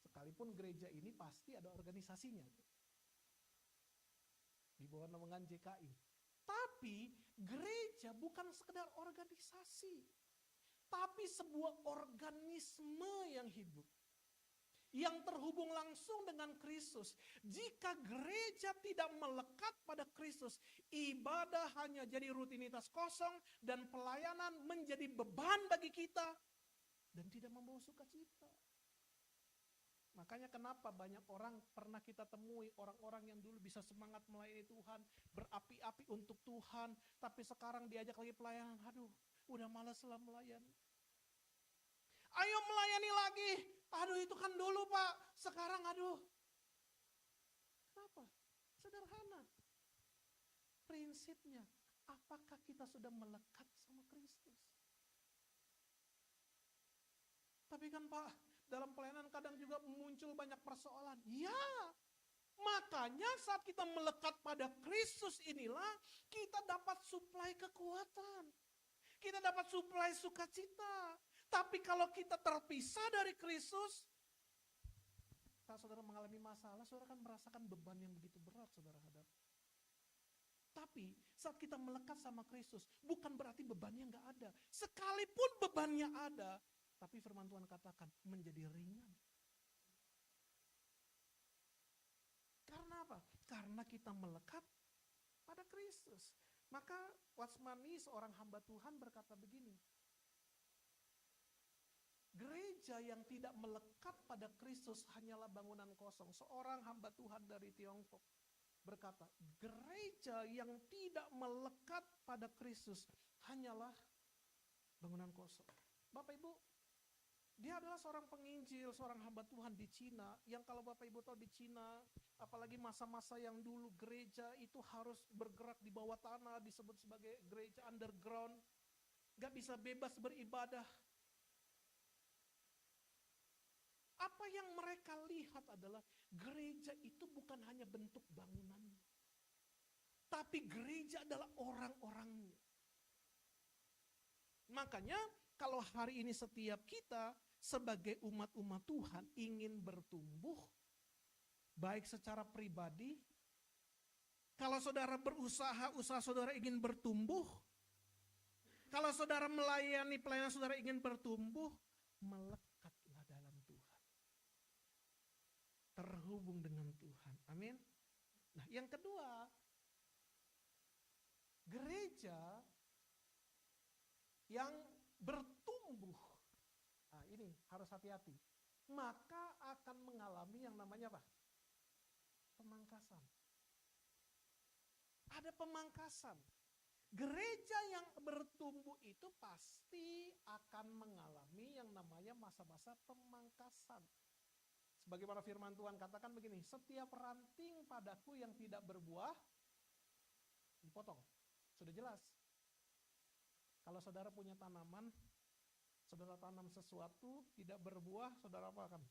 Sekalipun gereja ini pasti ada organisasinya. Di bawah naungan JKI. Tapi gereja bukan sekedar organisasi. Tapi sebuah organisme yang hidup. Yang terhubung langsung dengan Kristus. Jika gereja tidak melekat pada Kristus, ibadah hanya jadi rutinitas kosong dan pelayanan menjadi beban bagi kita dan tidak membawa sukacita. Makanya kenapa banyak orang pernah kita temui, orang-orang yang dulu bisa semangat melayani Tuhan, berapi-api untuk Tuhan, tapi sekarang diajak lagi pelayanan, aduh udah malas lah melayani. Ayo melayani lagi, aduh itu kan dulu Pak, sekarang aduh. Kenapa? Sederhana. Prinsipnya, apakah kita sudah melekat sama Kristus? Tapi kan Pak, dalam pelayanan kadang juga muncul banyak persoalan. Ya, makanya saat kita melekat pada Kristus inilah kita dapat suplai kekuatan. Kita dapat suplai sukacita. Tapi kalau kita terpisah dari Kristus, saat saudara mengalami masalah, saudara kan merasakan beban yang begitu berat saudara hadapi. Tapi saat kita melekat sama Kristus, bukan berarti bebannya nggak ada. Sekalipun bebannya ada, Tapi firman Tuhan katakan menjadi ringan. Karena apa? Karena kita melekat pada Kristus. Maka Watsmani, seorang hamba Tuhan, berkata begini, gereja yang tidak melekat pada Kristus hanyalah bangunan kosong. Seorang hamba Tuhan dari Tiongkok berkata, gereja yang tidak melekat pada Kristus hanyalah bangunan kosong. Bapak Ibu, dia adalah seorang penginjil, seorang hamba Tuhan di Cina, yang kalau Bapak Ibu tahu di Cina, apalagi masa-masa yang dulu gereja itu harus bergerak di bawah tanah, disebut sebagai gereja underground, gak bisa bebas beribadah. Apa yang mereka lihat adalah gereja itu bukan hanya bentuk bangunannya, tapi gereja adalah orang-orangnya. Makanya kalau hari ini setiap kita sebagai umat-umat Tuhan ingin bertumbuh, baik secara pribadi, kalau saudara berusaha, usaha saudara ingin bertumbuh, kalau saudara melayani, pelayanan saudara ingin bertumbuh, melekatlah dalam Tuhan. Terhubung dengan Tuhan. Amin. Nah, yang kedua, gereja yang bertumbuh, nah ini harus hati-hati, maka akan mengalami yang namanya apa? Pemangkasan. Ada pemangkasan. Gereja yang bertumbuh itu pasti akan mengalami yang namanya masa-masa pemangkasan. Sebagaimana firman Tuhan katakan begini, setiap ranting padaku yang tidak berbuah dipotong. Sudah jelas. Kalau saudara punya tanaman, saudara tanam sesuatu, tidak berbuah, saudara apakan?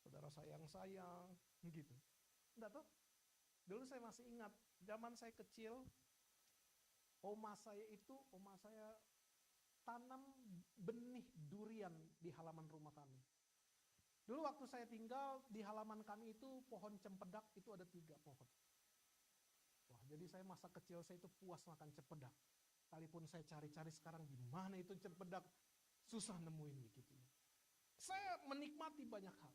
Saudara sayang-sayang, gitu. Enggak tuh? Dulu saya masih ingat, zaman saya kecil, oma saya tanam benih durian di halaman rumah kami. Dulu waktu saya tinggal, di halaman kami itu pohon cempedak itu ada 3 pohon. Wah, jadi saya masa kecil saya itu puas makan cempedak. Sekalipun saya cari-cari sekarang di mana itu cempedak, susah nemuin begitu. Saya menikmati banyak hal.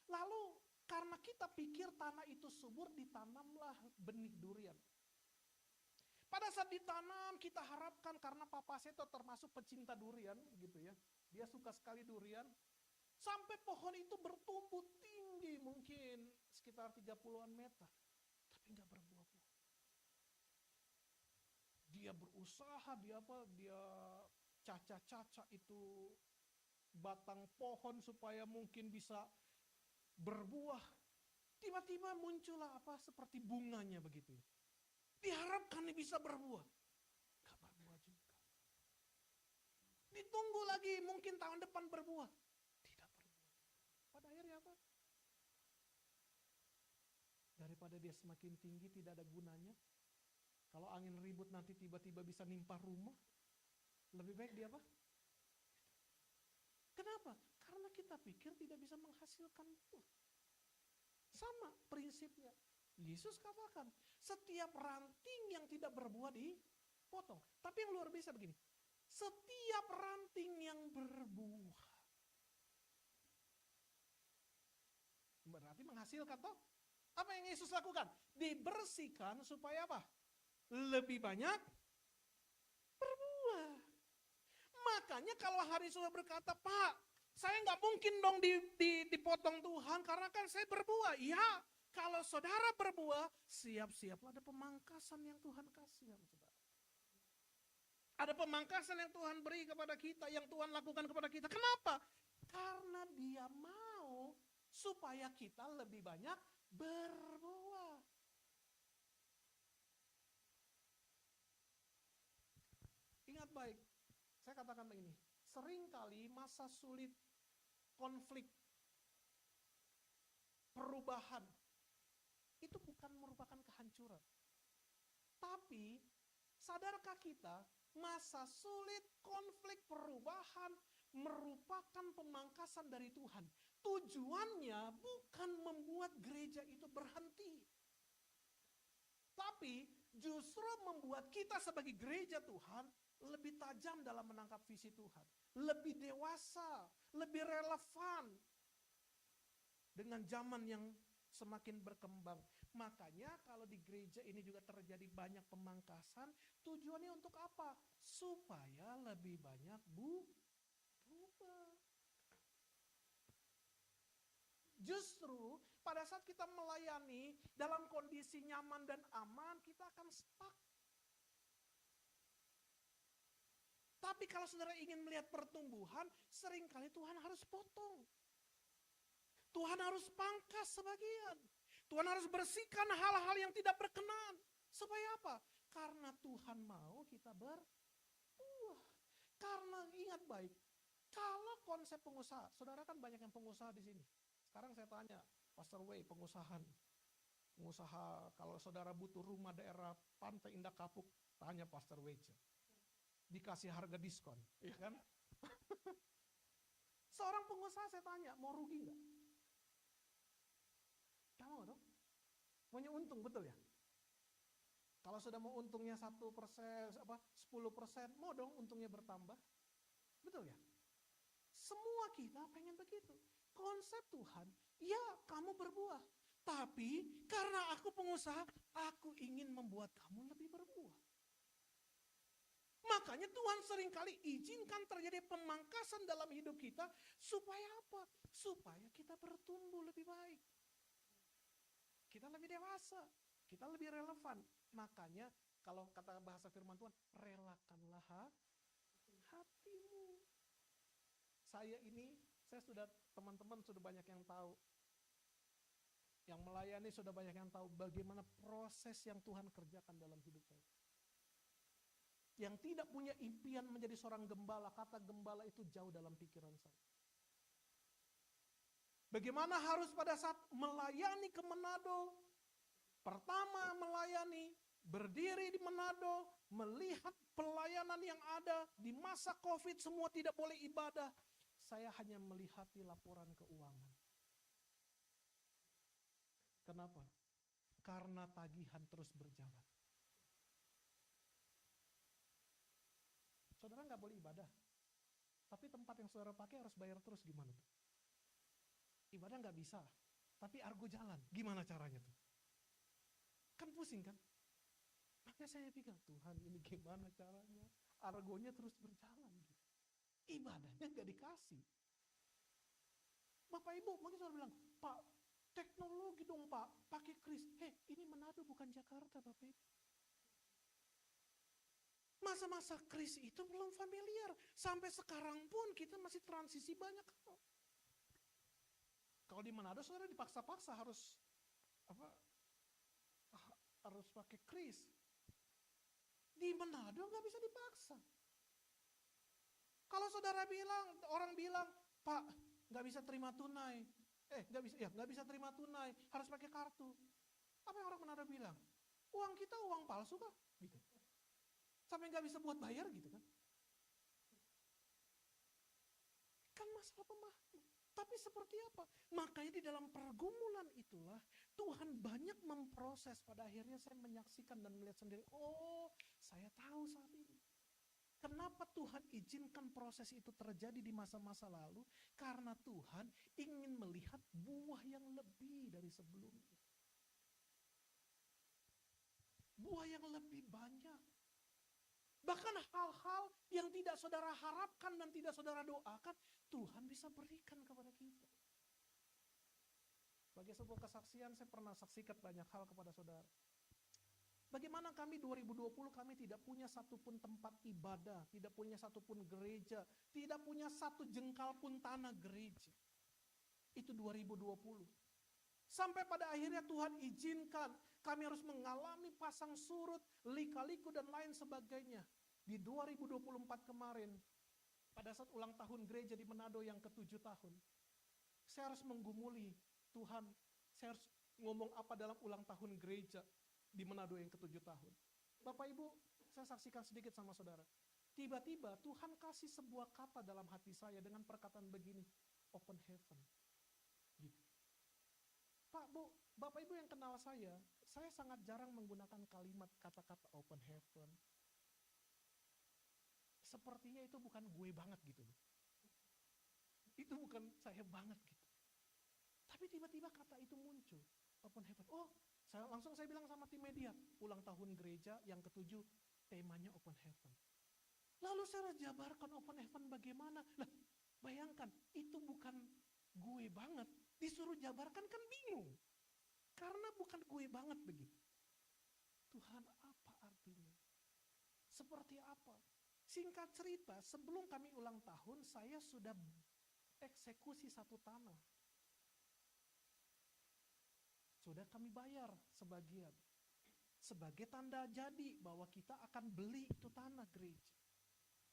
Lalu karena kita pikir tanah itu subur, ditanamlah benih durian. Pada saat ditanam, kita harapkan karena papa saya itu termasuk pecinta durian, gitu ya. Dia suka sekali durian. Sampai pohon itu bertumbuh tinggi, mungkin sekitar 30-an meter. Tapi nggak berbuah-buah. Dia berusaha, dia caca-caca itu batang pohon supaya mungkin bisa berbuah. Tiba-tiba muncullah seperti bunganya begitu. Diharapkan bisa berbuah. Gak berbuah juga. Ditunggu lagi, mungkin tahun depan berbuah. Tidak berbuah. Pada akhirnya apa? Daripada dia semakin tinggi tidak ada gunanya. Kalau angin ribut nanti tiba-tiba bisa nimpah rumah. Lebih baik dia apa? Kenapa? Karena kita pikir tidak bisa menghasilkan buah. Sama prinsipnya. Yesus katakan, setiap ranting yang tidak berbuah dipotong. Tapi yang luar biasa begini, setiap ranting yang berbuah, berarti menghasilkan toh? Apa yang Yesus lakukan? Dibersihkan supaya apa? Lebih banyak berbuah. Makanya kalau hari sudah berkata, Pak, saya nggak mungkin dong dipotong Tuhan karena kan saya berbuah. Iya, kalau saudara berbuah, siap-siaplah ada pemangkasan yang Tuhan kasih. Ada pemangkasan yang Tuhan beri kepada kita, yang Tuhan lakukan kepada kita. Kenapa? Karena Dia mau supaya kita lebih banyak berbuah. Ingat baik, saya katakan begini, seringkali masa sulit, konflik, perubahan, itu bukan merupakan kehancuran. Tapi, sadarkah kita, masa sulit, konflik, perubahan, merupakan pemangkasan dari Tuhan. Tujuannya bukan membuat gereja itu berhenti. Tapi, justru membuat kita sebagai gereja Tuhan, lebih tajam dalam menangkap visi Tuhan, lebih dewasa, lebih relevan dengan zaman yang semakin berkembang. Makanya kalau di gereja ini juga terjadi banyak pemangkasan, tujuannya untuk apa? Supaya lebih banyak berubah. Justru pada saat kita melayani dalam kondisi nyaman dan aman, kita akan stuck. Tapi kalau saudara ingin melihat pertumbuhan, seringkali Tuhan harus potong. Tuhan harus pangkas sebagian. Tuhan harus bersihkan hal-hal yang tidak berkenan. Supaya apa? Karena Tuhan mau kita berbuah. Karena ingat baik, kalau konsep pengusaha, saudara kan banyak yang pengusaha di sini. Sekarang saya tanya, Pastor Wei, pengusaha kalau saudara butuh rumah daerah Pantai Indah Kapuk, tanya Pastor Wei. Dikasih harga diskon, ya kan? Seorang pengusaha saya tanya, mau rugi nggak? Nggak mau dong. Maunya untung, betul ya? Kalau sudah mau untungnya 1%, 10%, mau dong untungnya bertambah. Betul ya? Semua kita pengen begitu. Konsep Tuhan, ya kamu berbuah. Tapi karena aku pengusaha, aku ingin membuat kamu lebih berbuah. Makanya Tuhan seringkali izinkan terjadi pemangkasan dalam hidup kita. Supaya apa? Supaya kita bertumbuh lebih baik. Kita lebih dewasa. Kita lebih relevan. Makanya kalau kata bahasa firman Tuhan, relakanlah hatimu. Saya sudah, teman-teman sudah banyak yang tahu. Yang melayani sudah banyak yang tahu bagaimana proses yang Tuhan kerjakan dalam hidup saya. Yang tidak punya impian menjadi seorang gembala, kata gembala itu jauh dalam pikiran saya. Bagaimana harus pada saat melayani ke Manado, pertama melayani, berdiri di Manado, melihat pelayanan yang ada, di masa COVID semua tidak boleh ibadah, saya hanya melihat di laporan keuangan. Kenapa? Karena tagihan terus berjalan. Saudara nggak boleh ibadah, tapi tempat yang saudara pakai harus bayar terus, gimana tuh? Ibadah nggak bisa, tapi argo jalan, gimana caranya tuh? Kan pusing kan? Makanya saya pikir, Tuhan ini gimana caranya? Argonya terus berjalan gitu. Ibadahnya nggak dikasih. Bapak Ibu mungkin saudara bilang, Pak, teknologi dong Pak, pakai kris. Ini Manado bukan Jakarta Bapak Ibu. Masa-masa kris itu belum familiar. Sampai sekarang pun kita masih transisi banyak hal. Kalau di Manado saudara dipaksa-paksa harus pakai kris. Di Manado nggak bisa dipaksa. Kalau saudara bilang, orang bilang, Pak, nggak bisa terima tunai. Nggak bisa terima tunai, harus pakai kartu. Apa yang orang Manado bilang? Uang kita uang palsu kah? Gitu. Sampai nggak bisa buat bayar gitu kan. Kan masalah pemahaman. Tapi seperti apa? Makanya di dalam pergumulan itulah Tuhan banyak memproses. Pada akhirnya saya menyaksikan dan melihat sendiri, oh saya tahu saat ini. Kenapa Tuhan izinkan proses itu terjadi di masa-masa lalu? Karena Tuhan ingin melihat buah yang lebih dari sebelumnya. Buah yang lebih banyak. Bahkan hal-hal yang tidak saudara harapkan dan tidak saudara doakan, Tuhan bisa berikan kepada kita. Sebagai sebuah kesaksian, saya pernah saksikan banyak hal kepada saudara. Bagaimana kami 2020 kami tidak punya satupun tempat ibadah, tidak punya satupun gereja, tidak punya satu jengkal pun tanah gereja. Itu 2020. Sampai pada akhirnya Tuhan izinkan kami harus mengalami pasang surut, lika-liku dan lain sebagainya. Di 2024 kemarin, pada saat ulang tahun gereja di Manado yang ke-7 tahun, saya harus menggumuli, Tuhan, saya harus ngomong apa dalam ulang tahun gereja di Manado yang ke-7 tahun. Bapak Ibu, saya saksikan sedikit sama saudara. Tiba-tiba Tuhan kasih sebuah kata dalam hati saya dengan perkataan begini, open heaven. Gitu. Pak, Bu, Bapak Ibu yang kenal saya sangat jarang menggunakan kalimat kata-kata open heaven. sepertinya itu bukan gue banget gitu. Itu bukan saya banget gitu. Tapi tiba-tiba kata itu muncul, open heaven. Oh, saya bilang sama tim media, ulang tahun gereja yang ke-7, temanya open heaven. Lalu saya jabarkan open heaven bagaimana. Lah, bayangkan, itu bukan gue banget. Disuruh jabarkan kan bingung. Karena bukan gue banget begitu. Tuhan, apa artinya? Seperti apa? Singkat cerita, sebelum kami ulang tahun, saya sudah eksekusi satu tanah. Sudah kami bayar sebagian. Sebagai tanda jadi bahwa kita akan beli itu tanah gereja.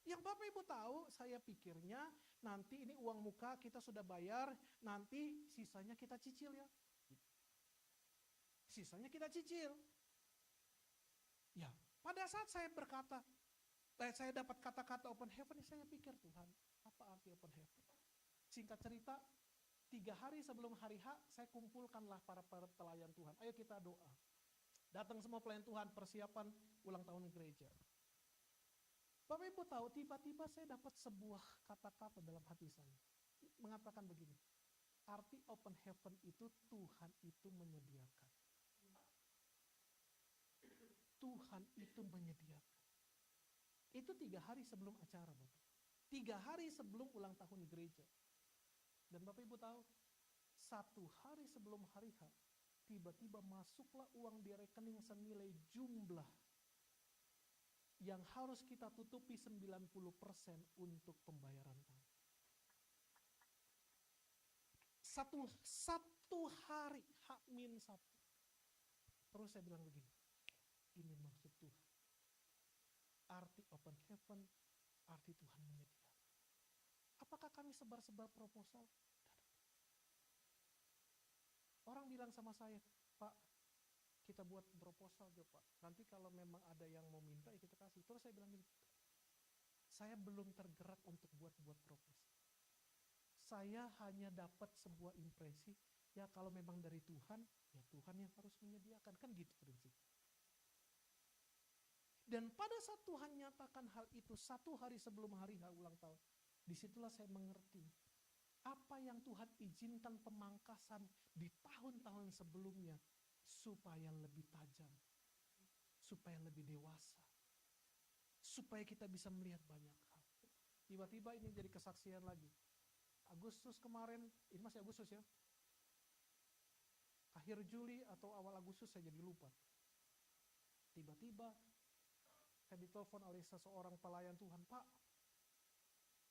Yang Bapak Ibu tahu, saya pikirnya nanti ini uang muka kita sudah bayar, nanti sisanya kita cicil ya. Sisanya kita cicil. Ya, pada saat saya berkata, saya dapat kata-kata open heaven, saya pikir Tuhan, apa arti open heaven? Singkat cerita, 3 hari sebelum hari H, saya kumpulkanlah para pelayan Tuhan. Ayo kita doa. Datang semua pelayan Tuhan, persiapan ulang tahun gereja. Bapak Ibu tahu, tiba-tiba saya dapat sebuah kata-kata dalam hati saya. Mengatakan begini, arti open heaven itu Tuhan itu menyediakan. Tuhan itu menyediakan. Itu 3 hari sebelum acara, Bapak. 3 hari sebelum ulang tahun gereja. Dan Bapak Ibu tahu, 1 hari sebelum hari H, tiba-tiba masuklah uang di rekening senilai jumlah yang harus kita tutupi 90% untuk pembayaran tanah. Satu hari, H-1. Terus saya bilang begini, ini maksud Tuhan. Arti open heaven, arti Tuhan menyediakan. Apakah kami sebar-sebar proposal? Orang bilang sama saya, Pak, kita buat proposal aja Pak. Nanti kalau memang ada yang mau minta, ya kita kasih. Terus saya bilang gini, saya belum tergerak untuk buat proposal. Saya hanya dapat sebuah impresi, ya kalau memang dari Tuhan, ya Tuhan yang harus menyediakan. Kan gitu prinsip. Dan pada saat Tuhan nyatakan hal itu 1 hari sebelum hari H ulang tahun, disitulah saya mengerti apa yang Tuhan izinkan pemangkasan di tahun-tahun sebelumnya supaya lebih tajam, supaya lebih dewasa, supaya kita bisa melihat banyak hal. Tiba-tiba ini jadi kesaksian lagi. Agustus kemarin, ini masih Agustus ya, akhir Juli atau awal Agustus saya jadi lupa. Tiba-tiba saya ditelepon oleh seseorang pelayan Tuhan, Pak,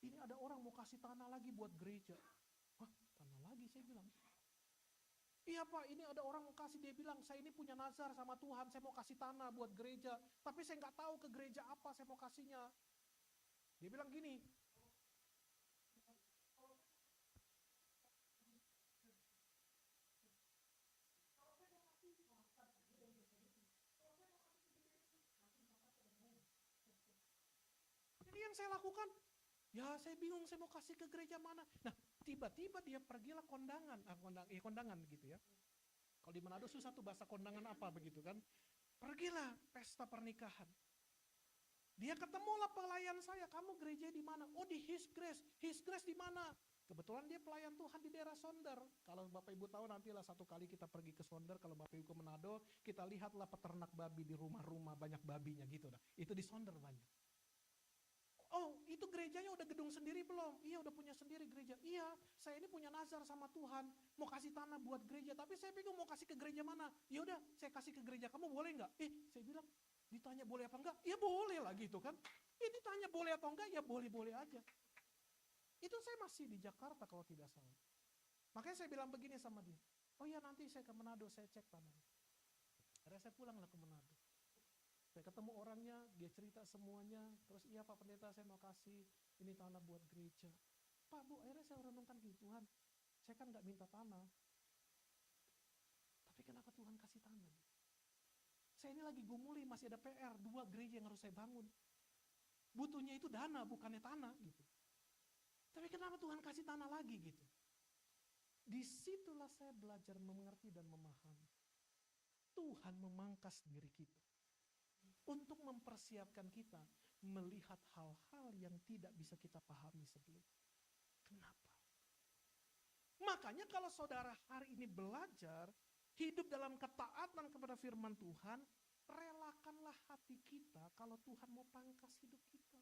ini ada orang mau kasih tanah lagi buat gereja. Hah, tanah lagi saya bilang. Iya Pak, ini ada orang mau kasih, dia bilang, saya ini punya nazar sama Tuhan, saya mau kasih tanah buat gereja, tapi saya nggak tahu ke gereja apa saya mau kasihnya. Dia bilang gini, jadi yang saya lakukan, ya saya bingung saya mau kasih ke gereja mana. Nah, tiba-tiba dia pergilah kondangan, kondangan gitu ya. Kalau di Manado susah tuh bahasa kondangan apa begitu kan. Pergilah pesta pernikahan. Dia ketemulah pelayan saya, kamu gereja di mana? Oh di His Grace. His Grace di mana? Kebetulan dia pelayan Tuhan di daerah Sonder. Kalau Bapak Ibu tahu nantilah satu kali kita pergi ke Sonder, kalau Bapak Ibu ke Manado, kita lihatlah peternak babi di rumah-rumah, banyak babinya gitu dah. Itu di Sonder banyak. Oh, itu gerejanya udah gedung sendiri belum? Iya, udah punya sendiri gereja. Iya, saya ini punya nazar sama Tuhan, mau kasih tanah buat gereja, tapi saya bingung mau kasih ke gereja mana. Ya udah, saya kasih ke gereja, kamu boleh nggak? Saya bilang, ditanya boleh apa enggak? Ya boleh lah gitu kan. Ditanya boleh atau enggak? Ya boleh-boleh aja. Itu saya masih di Jakarta kalau tidak salah. Makanya saya bilang begini sama dia, oh ya nanti saya ke Manado, saya cek tanahnya. Akhirnya saya pulanglah ke Manado. Saya ketemu orangnya, dia cerita semuanya, terus iya Pak Pendeta saya mau kasih ini tanah buat gereja. Pak Bu, akhirnya saya renungkan gitu, Tuhan, saya kan gak minta tanah, tapi kenapa Tuhan kasih tanah? Saya ini lagi gumuli, masih ada PR, 2 gereja yang harus saya bangun. Butuhnya itu dana, bukannya tanah gitu. Tapi kenapa Tuhan kasih tanah lagi gitu? Disitulah saya belajar mengerti dan memahami. Tuhan memangkas diri kita untuk mempersiapkan kita melihat hal-hal yang tidak bisa kita pahami sebelumnya. Kenapa? Makanya kalau saudara hari ini belajar hidup dalam ketaatan kepada firman Tuhan, relakanlah hati kita kalau Tuhan mau pangkas hidup kita.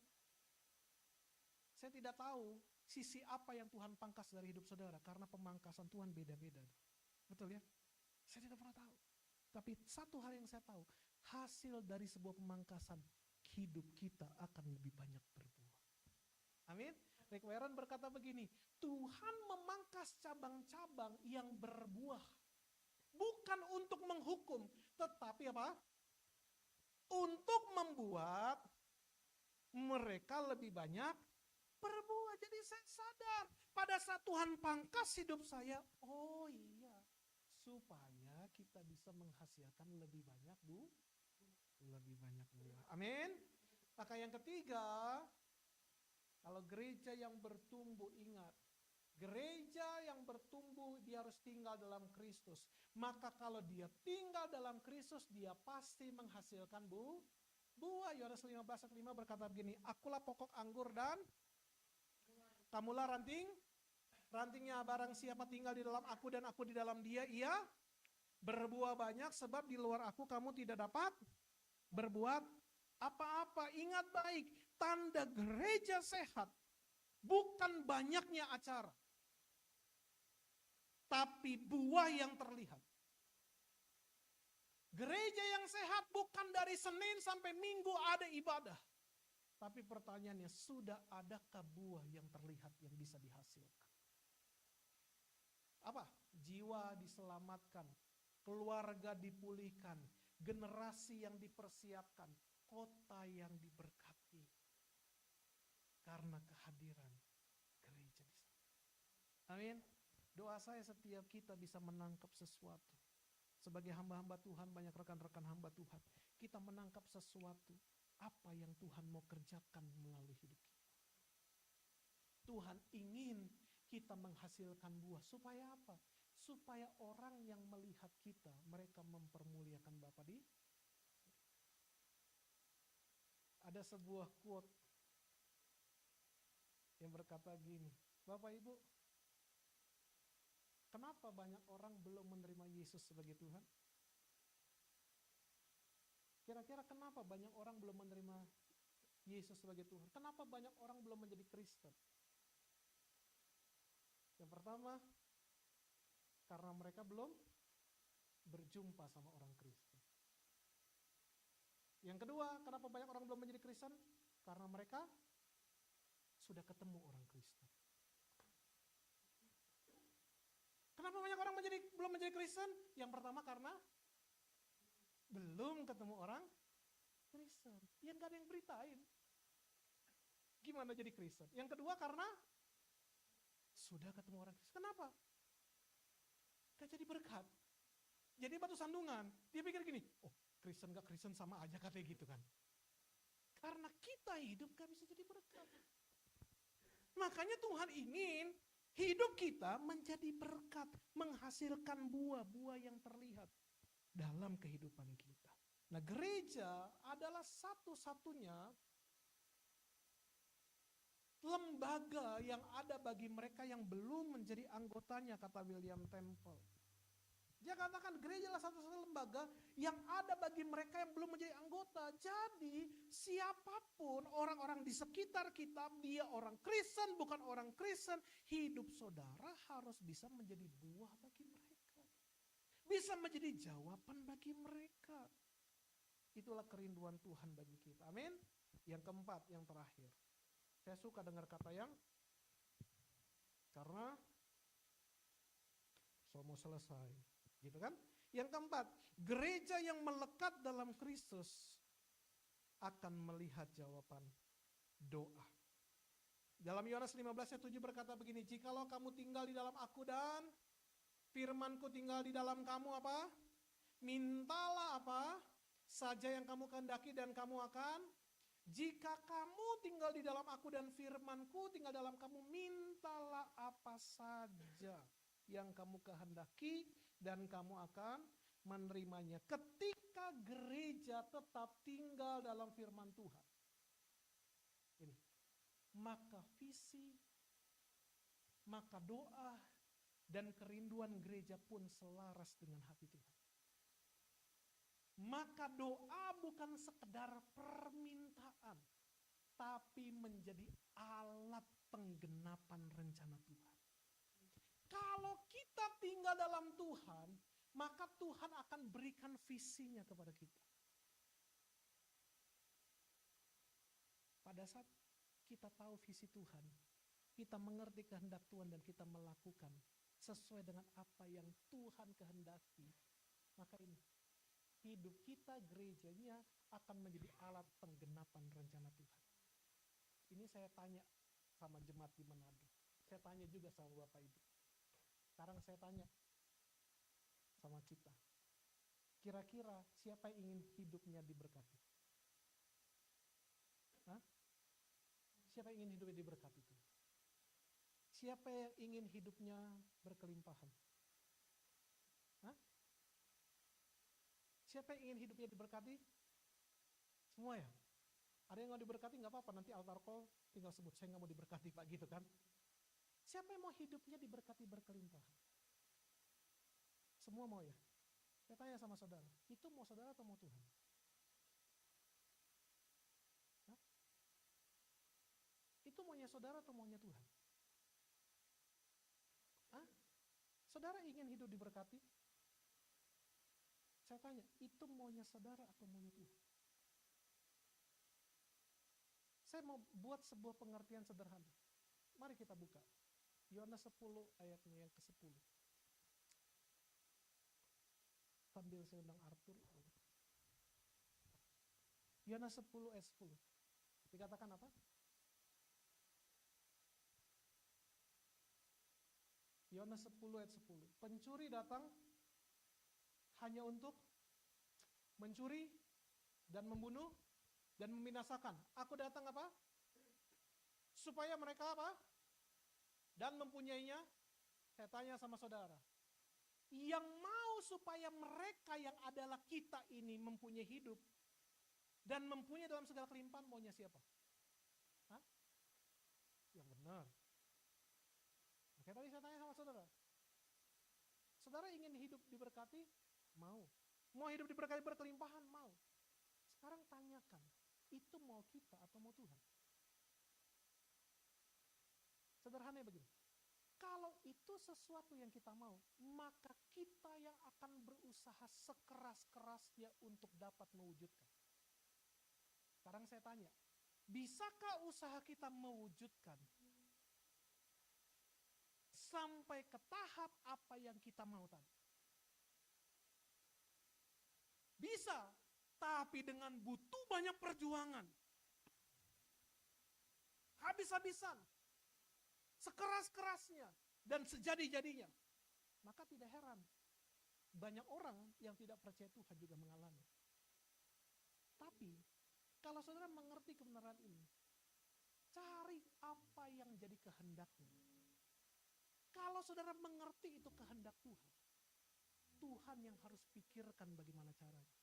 Saya tidak tahu sisi apa yang Tuhan pangkas dari hidup saudara, karena pemangkasan Tuhan beda-beda. Betul ya? Saya tidak pernah tahu. Tapi satu hal yang saya tahu, hasil dari sebuah pemangkasan, hidup kita akan lebih banyak berbuah. Amin. Rick Warren berkata begini, Tuhan memangkas cabang-cabang yang berbuah. Bukan untuk menghukum, tetapi apa? Untuk membuat mereka lebih banyak berbuah. Jadi saya sadar, pada saat Tuhan pangkas hidup saya, oh iya, supaya kita bisa menghasilkan lebih banyak buah. Amin. Maka yang ketiga, kalau gereja yang bertumbuh, ingat, gereja yang bertumbuh dia harus tinggal dalam Kristus. Maka kalau dia tinggal dalam Kristus, dia pasti menghasilkan buah. Yohanes 15:5 berkata begini, akulah pokok anggur dan kamulah ranting. Rantingnya, barang siapa tinggal di dalam aku dan aku di dalam dia, ia berbuah banyak, sebab di luar aku kamu tidak dapat berbuat apa-apa. Ingat baik, tanda gereja sehat bukan banyaknya acara, tapi buah yang terlihat. Gereja yang sehat bukan dari Senin sampai Minggu ada ibadah, tapi pertanyaannya, sudah adakah buah yang terlihat yang bisa dihasilkan? Apa? Jiwa diselamatkan, keluarga dipulihkan, generasi yang dipersiapkan, kota yang diberkati karena kehadiran gereja di sana. Amin. Doa saya setiap kita bisa menangkap sesuatu. Sebagai hamba-hamba Tuhan, banyak rekan-rekan hamba Tuhan, kita menangkap sesuatu apa yang Tuhan mau kerjakan melalui hidup kita. Tuhan ingin kita menghasilkan buah. Supaya apa? Supaya orang yang melihat kita, mereka mempermuliakan Bapa di. Ada sebuah quote yang berkata gini, Bapak Ibu, kenapa banyak orang belum menerima Yesus sebagai Tuhan? Kira-kira kenapa banyak orang belum menerima Yesus sebagai Tuhan? Kenapa banyak orang belum menjadi Kristen? Yang pertama, karena mereka belum berjumpa sama orang Kristen. Yang kedua, kenapa banyak orang belum menjadi Kristen? Karena mereka sudah ketemu orang Kristen. Kenapa banyak orang belum menjadi Kristen? Yang pertama karena belum ketemu orang Kristen. Yang gak ada yang beritain gimana jadi Kristen. Yang kedua karena sudah ketemu orang Kristen. Kenapa? Gak jadi berkat. Jadi batu sandungan. Dia pikir gini, oh Kristen gak Kristen sama aja katanya gitu kan. Karena kita hidup gak bisa jadi berkat. Makanya Tuhan ingin hidup kita menjadi berkat, menghasilkan buah-buah yang terlihat dalam kehidupan kita. Nah, gereja adalah satu-satunya lembaga yang ada bagi mereka yang belum menjadi anggotanya, kata William Temple. Dia katakan gereja adalah satu-satunya lembaga yang ada bagi mereka yang belum menjadi anggota. Jadi siapapun orang-orang di sekitar kita, dia orang Kristen, bukan orang Kristen, hidup saudara harus bisa menjadi buah bagi mereka. Bisa menjadi jawaban bagi mereka. Itulah kerinduan Tuhan bagi kita. Amin. Yang keempat, yang terakhir. Saya suka dengar kata yang, karena so mau selesai. Gitu kan? Yang keempat, gereja yang melekat dalam Kristus akan melihat jawaban doa. Dalam Yohanes 15:7 berkata begini, jikalau kamu tinggal di dalam aku dan firmanku tinggal di dalam kamu apa? Mintalah apa saja yang kamu kehendaki dan kamu akan. Jika kamu tinggal di dalam aku dan firmanku tinggal dalam kamu, mintalah apa saja yang kamu kehendaki dan kamu akan menerimanya. Ketika gereja tetap tinggal dalam firman Tuhan, maka visi, maka doa, dan kerinduan gereja pun selaras dengan hati Tuhan. Maka doa bukan sekedar permintaan, tapi menjadi alat penggenapan rencana Tuhan. Kalau kita tinggal dalam Tuhan, maka Tuhan akan berikan visinya kepada kita. Pada saat kita tahu visi Tuhan, kita mengerti kehendak Tuhan dan kita melakukan sesuai dengan apa yang Tuhan kehendaki, maka ini hidup kita gerejanya akan menjadi alat penggenapan rencana Tuhan. Ini saya tanya sama jemaat di Manado. Saya tanya juga sama Bapak Ibu. Sekarang saya tanya sama kita. Kira-kira siapa yang ingin hidupnya diberkati? Hah? Siapa yang ingin hidupnya diberkati itu? Siapa yang ingin hidupnya berkelimpahan? Hah? Siapa yang ingin hidupnya diberkati? Semua ya? Ada yang mau diberkati nggak apa-apa, nanti altar call tinggal sebut, saya nggak mau diberkati Pak, gitu kan? Siapa yang mau hidupnya diberkati berkelimpahan? Semua mau ya? Saya tanya sama saudara, itu mau saudara atau mau Tuhan? Hah? Itu maunya saudara atau maunya Tuhan? Hah? Saudara ingin hidup diberkati? Saya tanya, itu maunya saudara atau maunya Tuhan? Saya mau buat sebuah pengertian sederhana. Mari kita buka. Yohanes 10 ayatnya yang ke-10. Sambil saya undang Arthur. Yohanes 10 ayat 10. Dikatakan apa? Yohanes 10 ayat 10. Pencuri datang hanya untuk mencuri dan membunuh dan membinasakan. Aku datang apa? Supaya mereka apa? Dan mempunyainya. Saya tanya sama saudara, yang mau supaya mereka yang adalah kita ini mempunyai hidup dan mempunyai dalam segala kelimpahan, maunya siapa? Hah? Yang benar. Oke, tadi saya tanya sama saudara, saudara ingin hidup diberkati? Mau. Mau hidup diberkati berkelimpahan? Mau. Sekarang tanyakan, itu mau kita atau mau Tuhan? Sederhana begini, kalau itu sesuatu yang kita mau, maka kita yang akan berusaha sekeras-kerasnya untuk dapat mewujudkan. Sekarang saya tanya, bisakah usaha kita mewujudkan sampai ke tahap apa yang kita mau tadi? Bisa, tapi dengan butuh banyak perjuangan. Habis-habisan. Sekeras-kerasnya dan sejadi-jadinya. Maka tidak heran banyak orang yang tidak percaya Tuhan juga mengalami. Tapi kalau saudara mengerti kebenaran ini, cari apa yang jadi kehendaknya. Kalau saudara mengerti itu kehendak Tuhan, Tuhan yang harus pikirkan bagaimana caranya.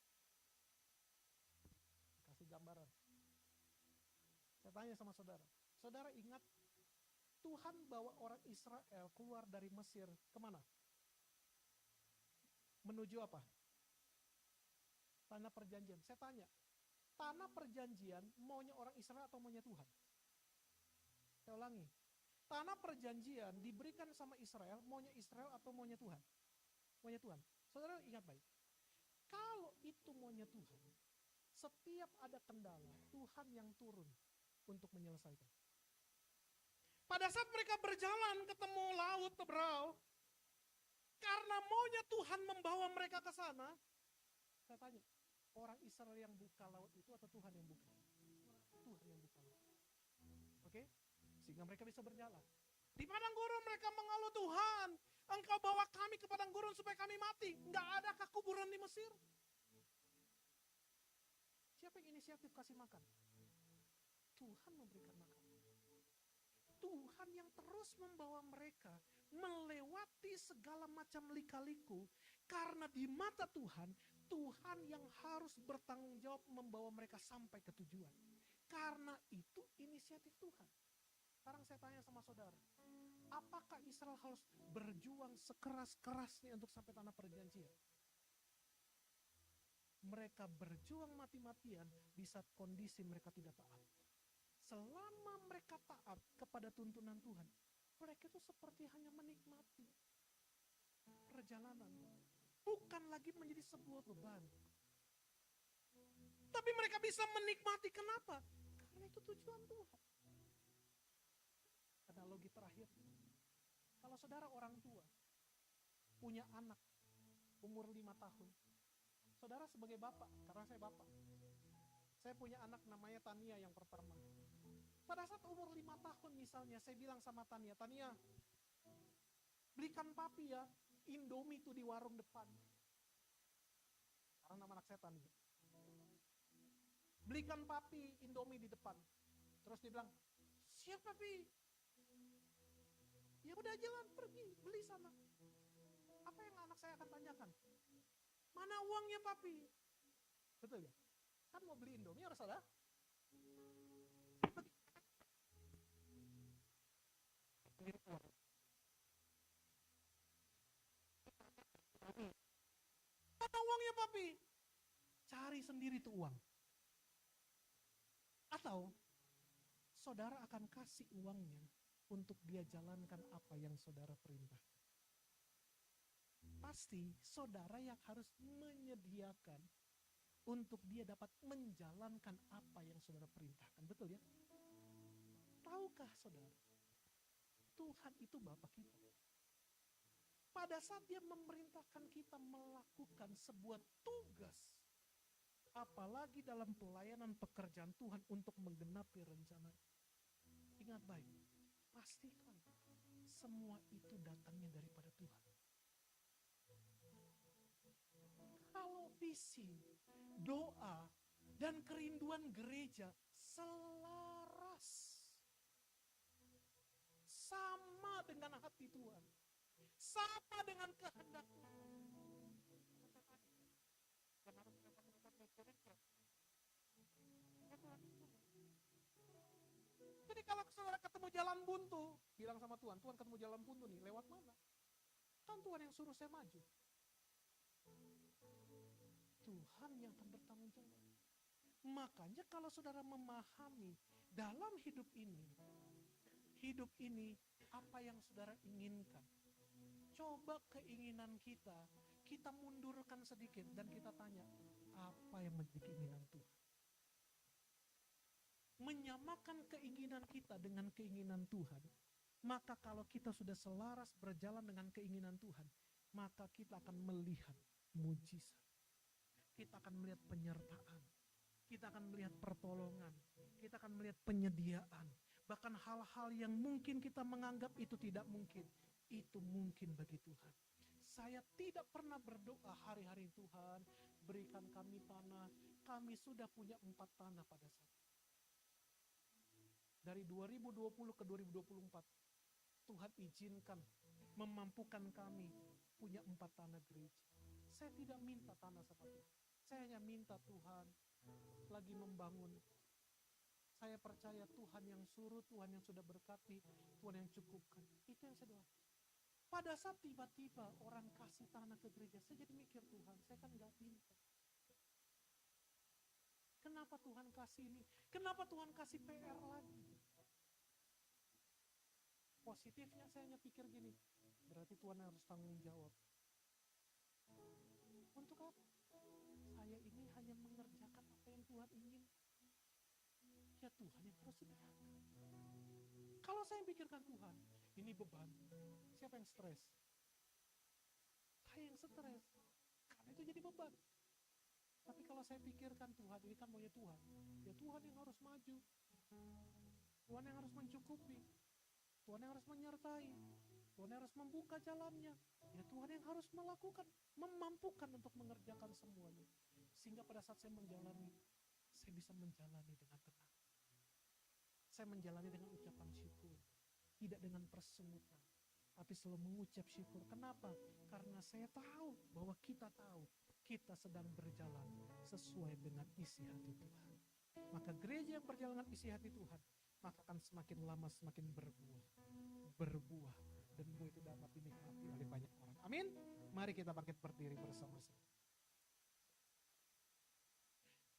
Kasih gambaran. Saya tanya sama saudara, saudara ingat Tuhan bawa orang Israel keluar dari Mesir kemana? Menuju apa? Tanah perjanjian. Saya tanya, tanah perjanjian maunya orang Israel atau maunya Tuhan? Saya ulangi, tanah perjanjian diberikan sama Israel, maunya Israel atau maunya Tuhan? Maunya Tuhan. Saudara ingat baik, kalau itu maunya Tuhan, setiap ada kendala, Tuhan yang turun untuk menyelesaikan. Pada saat mereka berjalan ketemu laut Tebrau, karena maunya Tuhan membawa mereka ke sana, saya tanya, orang Israel yang buka laut itu atau Tuhan yang buka? Tuhan yang buka laut. Oke? Sehingga mereka bisa berjalan. Di padang gurun mereka mengeluh, Tuhan, Engkau bawa kami ke padang gurun supaya kami mati. Enggak adakah kuburan di Mesir? Siapa yang inisiatif kasih makan? Tuhan memberikan makan. Tuhan yang terus membawa mereka melewati segala macam lika-liku, karena di mata Tuhan, Tuhan yang harus bertanggung jawab membawa mereka sampai ke tujuan. Karena itu inisiatif Tuhan. Sekarang saya tanya sama saudara, apakah Israel harus berjuang sekeras-kerasnya untuk sampai tanah perjanjian? Mereka berjuang mati-matian di saat kondisi mereka tidak taat. Selama mereka taat kepada tuntunan Tuhan, mereka itu seperti hanya menikmati perjalanan, bukan lagi menjadi sebuah beban. Tapi mereka bisa menikmati, kenapa? Karena itu tujuan Tuhan. Analogi terakhir, kalau saudara orang tua punya anak umur 5 tahun, saudara sebagai bapak, karena saya bapak, saya punya anak namanya Tania yang pertama. Pada saat umur 5 tahun misalnya, saya bilang sama Tania, Tania, belikan papi ya Indomie itu di warung depan. Karena nama anak saya Tania. Belikan papi Indomie di depan. Terus dia bilang, siap papi. Ya udah jalan pergi, beli sana. Apa yang anak saya akan tanyakan? Mana uangnya papi? Betul ya? Kan mau beli Indomie harus ada. Mana uangnya papi? Cari sendiri tuh uang. Atau saudara akan kasih uangnya untuk dia jalankan apa yang saudara perintahkan. Pasti saudara yang harus menyediakan untuk dia dapat menjalankan apa yang saudara perintahkan. Betul ya? Tahukah saudara, Tuhan itu Bapa kita. Pada saat dia memerintahkan kita melakukan sebuah tugas, apalagi dalam pelayanan pekerjaan Tuhan untuk menggenapi rencana, ingat baik, pastikan semua itu datangnya daripada Tuhan. Kalau visi, doa, dan kerinduan gereja selaras, sama dengan hati Tuhan, sama dengan kehendak Tuhan. Jadi kalau saudara ketemu jalan buntu, bilang sama Tuhan, Tuhan ketemu jalan buntu nih, lewat mana? Kan Tuhan yang suruh saya maju. Tuhan yang akan bertanggung jawab. Makanya kalau saudara memahami dalam hidup ini apa yang saudara inginkan. Coba keinginan kita mundurkan sedikit dan kita tanya, apa yang menjadi keinginan Tuhan? Menyamakan keinginan kita dengan keinginan Tuhan, maka kalau kita sudah selaras berjalan dengan keinginan Tuhan, maka kita akan melihat mujizat. Kita akan melihat penyertaan, kita akan melihat pertolongan, kita akan melihat penyediaan. Bahkan hal-hal yang mungkin kita menganggap itu tidak mungkin, itu mungkin bagi Tuhan. Saya tidak pernah berdoa hari-hari, Tuhan berikan kami tanah. Kami sudah punya 4 tanah pada saat itu. Dari 2020 ke 2024, Tuhan izinkan memampukan kami punya 4 tanah gereja. Saya tidak minta tanah seperti itu. Saya hanya minta Tuhan lagi membangun. Saya percaya Tuhan yang suruh, Tuhan yang sudah berkati, Tuhan yang cukupkan. Itu yang saya doakan. Pada saat tiba-tiba orang kasih tanah ke gereja, saya jadi mikir, Tuhan, saya kan gak pintar. Kenapa Tuhan kasih ini? Kenapa Tuhan kasih PR lagi? Positifnya saya hanya pikir gini, berarti Tuhan harus tanggung jawab. Untuk apa? Saya ini hanya mengerjakan apa yang Tuhan ingin. Ya Tuhan yang harus sediakan. Kalau saya pikirkan Tuhan, ini beban. Siapa yang stres? Saya yang stres. Karena itu jadi beban. Tapi kalau saya pikirkan Tuhan, ini kan maunya Tuhan. Ya Tuhan yang harus maju. Tuhan yang harus mencukupi. Tuhan yang harus menyertai. Tuhan yang harus membuka jalannya. Ya Tuhan yang harus melakukan, memampukan untuk mengerjakan semuanya. Sehingga pada saat saya menjalani, saya bisa menjalani dengan tenang. Saya menjalani dengan ucapan syukur. Tidak dengan persungutan. Tapi selalu mengucap syukur. Kenapa? Karena saya tahu bahwa kita tahu kita sedang berjalan sesuai dengan isi hati Tuhan. Maka gereja yang berjalan dengan isi hati Tuhan maka akan semakin lama semakin berbuah, dan buah itu dapat dinikmati oleh banyak orang. Amin. Mari kita bangkit berdiri bersama-sama.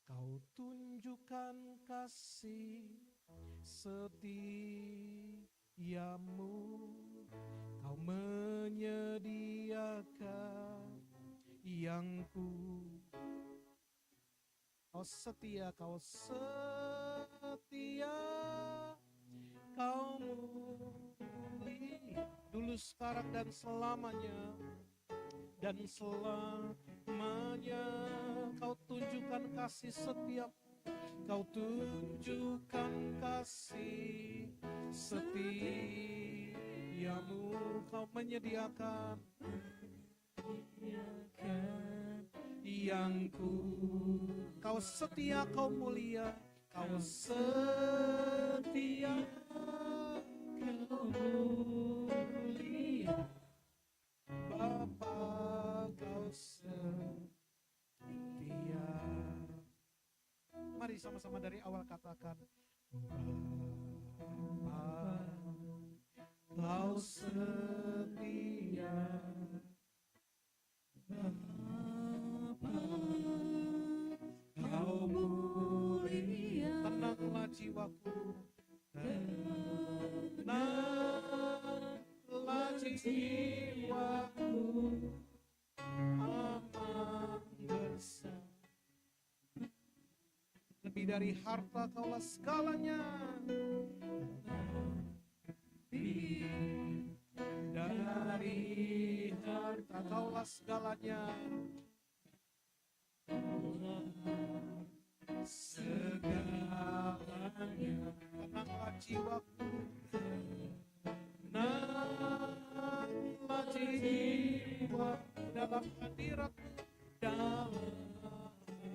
Kau tunjukkan kasih setiamu, Kau menyediakan yang Kau setia, Kau mulia dulu, sekarang, dan selamanya. Kau tunjukkan kasih setiap, Kau tunjukkan kasih setiamu, Kau menyediakan yang Kau setia, Kau mulia, Kau setia, Kau mulia, Bapa, Kau setia. Mari sama-sama dari awal katakan, Bapa, Kau setia, Bapa, Kau mulia. Tenanglah jiwaku, tenanglah jiwaku, aman bersama. Lebih dari harta Kaulah segalanya, dari harta Kaulah segalanya, segalanya. Tenanglah jiwaku, tenanglah jiwa dalam hadirat-Mu, dalam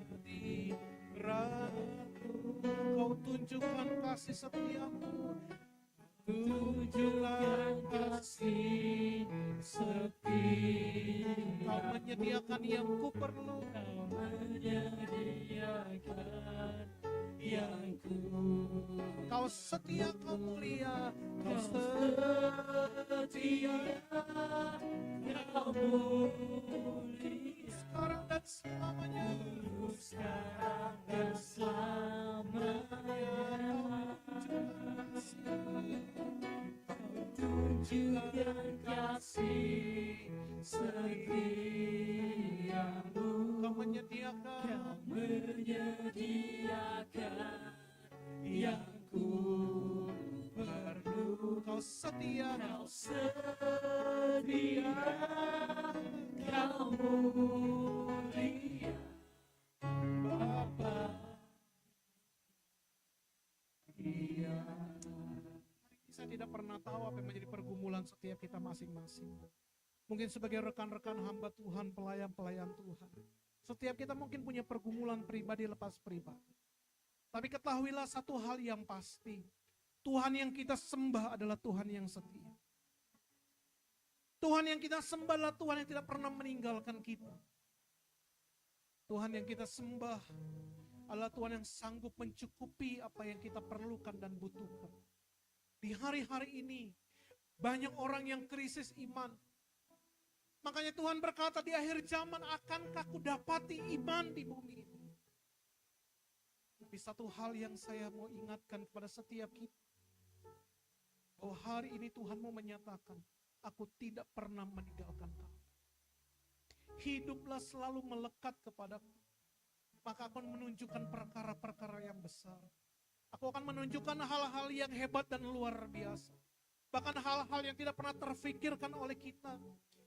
hadirat-Mu. Kau tunjukkan kasih setiamu, tunjukkan kasih setia. Kau menyediakan yang ku perlu, Kau menyediakan yang ku. Kau setia, Kau mulia, Kau setia, Kau mulia, sekarang dan selamanya, sekarang dan selamanya. Tunjukkan kasih setiamu, Kau menyediakan yang ku perlu. Kau setia, Kau setia, Kau mulia, Bapa. Iya. Saya tidak pernah tahu apa yang menjadi pergumulan setiap kita masing-masing. Mungkin sebagai rekan-rekan hamba Tuhan, pelayan-pelayan Tuhan, setiap kita mungkin punya pergumulan pribadi lepas pribadi. Tapi ketahuilah satu hal yang pasti, Tuhan yang kita sembah adalah Tuhan yang setia. Tuhan yang kita sembah adalah Tuhan yang tidak pernah meninggalkan kita. Tuhan yang kita sembah adalah Tuhan yang sanggup mencukupi apa yang kita perlukan dan butuhkan. Di hari-hari ini, banyak orang yang krisis iman. Makanya Tuhan berkata, di akhir zaman akankah ku dapati iman di bumi ini. Tapi satu hal yang saya mau ingatkan kepada setiap kita, bahwa hari ini Tuhan mau menyatakan, aku tidak pernah meninggalkan kamu. Hiduplah selalu melekat kepadaku, maka aku akan menunjukkan perkara-perkara yang besar. Aku akan menunjukkan hal-hal yang hebat dan luar biasa. Bahkan hal-hal yang tidak pernah terfikirkan oleh kita,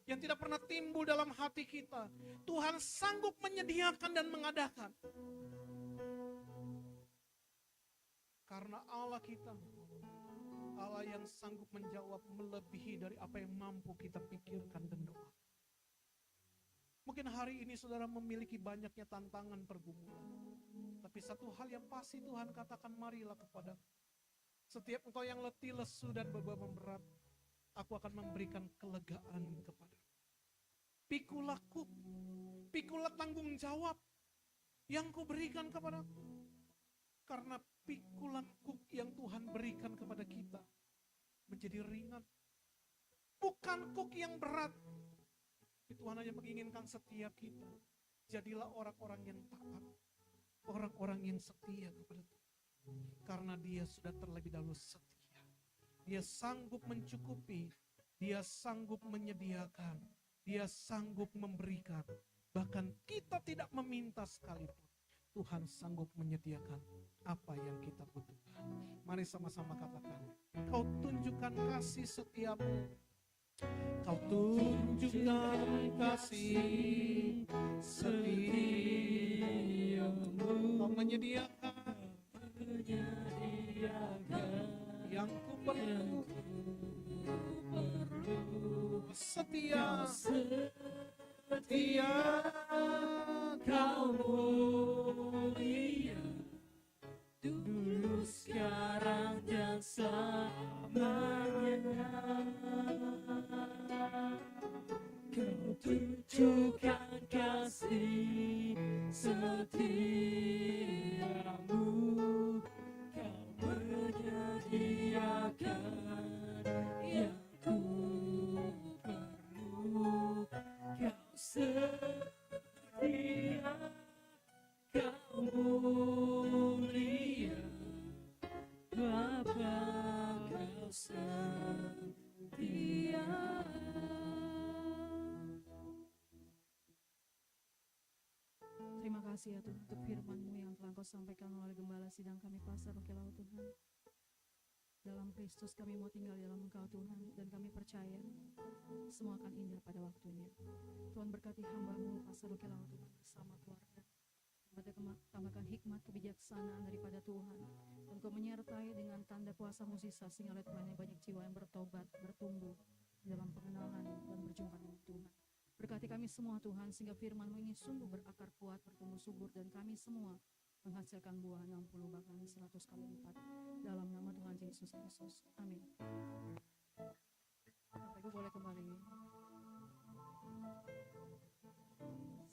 yang tidak pernah timbul dalam hati kita, Tuhan sanggup menyediakan dan mengadakan. Karena Allah kita, Allah yang sanggup menjawab melebihi dari apa yang mampu kita pikirkan dan doa. Mungkin hari ini saudara memiliki banyaknya tantangan pergumulan. Tapi satu hal yang pasti Tuhan katakan, marilah kepada setiap engkau yang letih, lesu, dan beban berat, aku akan memberikan kelegaan kepada. Pikulah tanggung jawab yang kuberikan kepadaku. Karena pikulan kuk yang Tuhan berikan kepada kita menjadi ringan. Bukan kuk yang berat. Tuhan hanya menginginkan setiap kita. Jadilah orang-orang yang taat. Orang-orang yang setia kepada Tuhan. Karena Dia sudah terlebih dahulu setia. Dia sanggup mencukupi. Dia sanggup menyediakan. Dia sanggup memberikan. Bahkan kita tidak meminta sekalipun. Tuhan sanggup menyediakan apa yang kita butuhkan. Mari sama-sama katakan, Kau tunjukkan kasih setiamu. Kau tunjukkan kasih setiamu. Kau menyediakan yang ku perlu. Setia Kau mulia, dulu, sekarang, dan selamanya. Kau tunjukkan kasih setiamu. Kau menyediakan yang ku perlu. Kau setia, Kau mulia, Bapa, Kau setia. Terima kasih ya Tuhan untuk firman-Mu yang telah Kau sampaikan melalui gembala sidang kami Pastor Rocky Lau Tuhan. Dalam Kristus kami mau tinggal di dalam Engkau Tuhan, dan kami percaya semua akan indah pada waktunya. Tuhan berkati hamba-Mu Pastor Rocky Lau Tuhan bersama keluarga. Tambahkan hikmat kebijaksanaan daripada Tuhan, dan Kau menyertai dengan tanda kuasa mukjizat sehingga oleh Tuhan banyak jiwa yang bertobat, bertumbuh dalam pengenalan dan berjumpa dengan Tuhan. Berkati kami semua Tuhan, sehingga firman-Mu ini sungguh berakar kuat, bertumbuh subur, dan kami semua menghasilkan buah 60 bahkan 100 kali lipat. Dalam nama Tuhan Yesus Kristus. Amin. Bapak Ibu boleh kembali.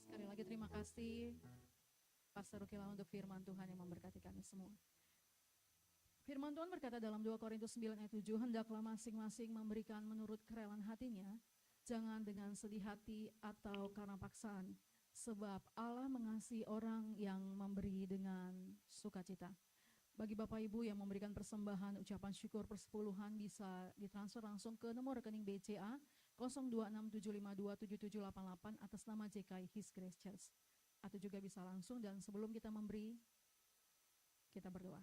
Sekali lagi terima kasih Pastor Rocky Lau untuk firman Tuhan yang memberkati kami semua. Firman Tuhan berkata dalam 2 Korintus 9 ayat 7, hendaklah masing-masing memberikan menurut kerelaan hatinya, jangan dengan sedih hati atau karena paksaan, sebab Allah mengasihi orang yang memberi dengan sukacita. Bagi Bapak Ibu yang memberikan persembahan ucapan syukur persepuluhan bisa ditransfer langsung ke nomor rekening BCA 0267527788 atas nama JKI His Grace Church. Atau juga bisa langsung, dan sebelum kita memberi, kita berdoa.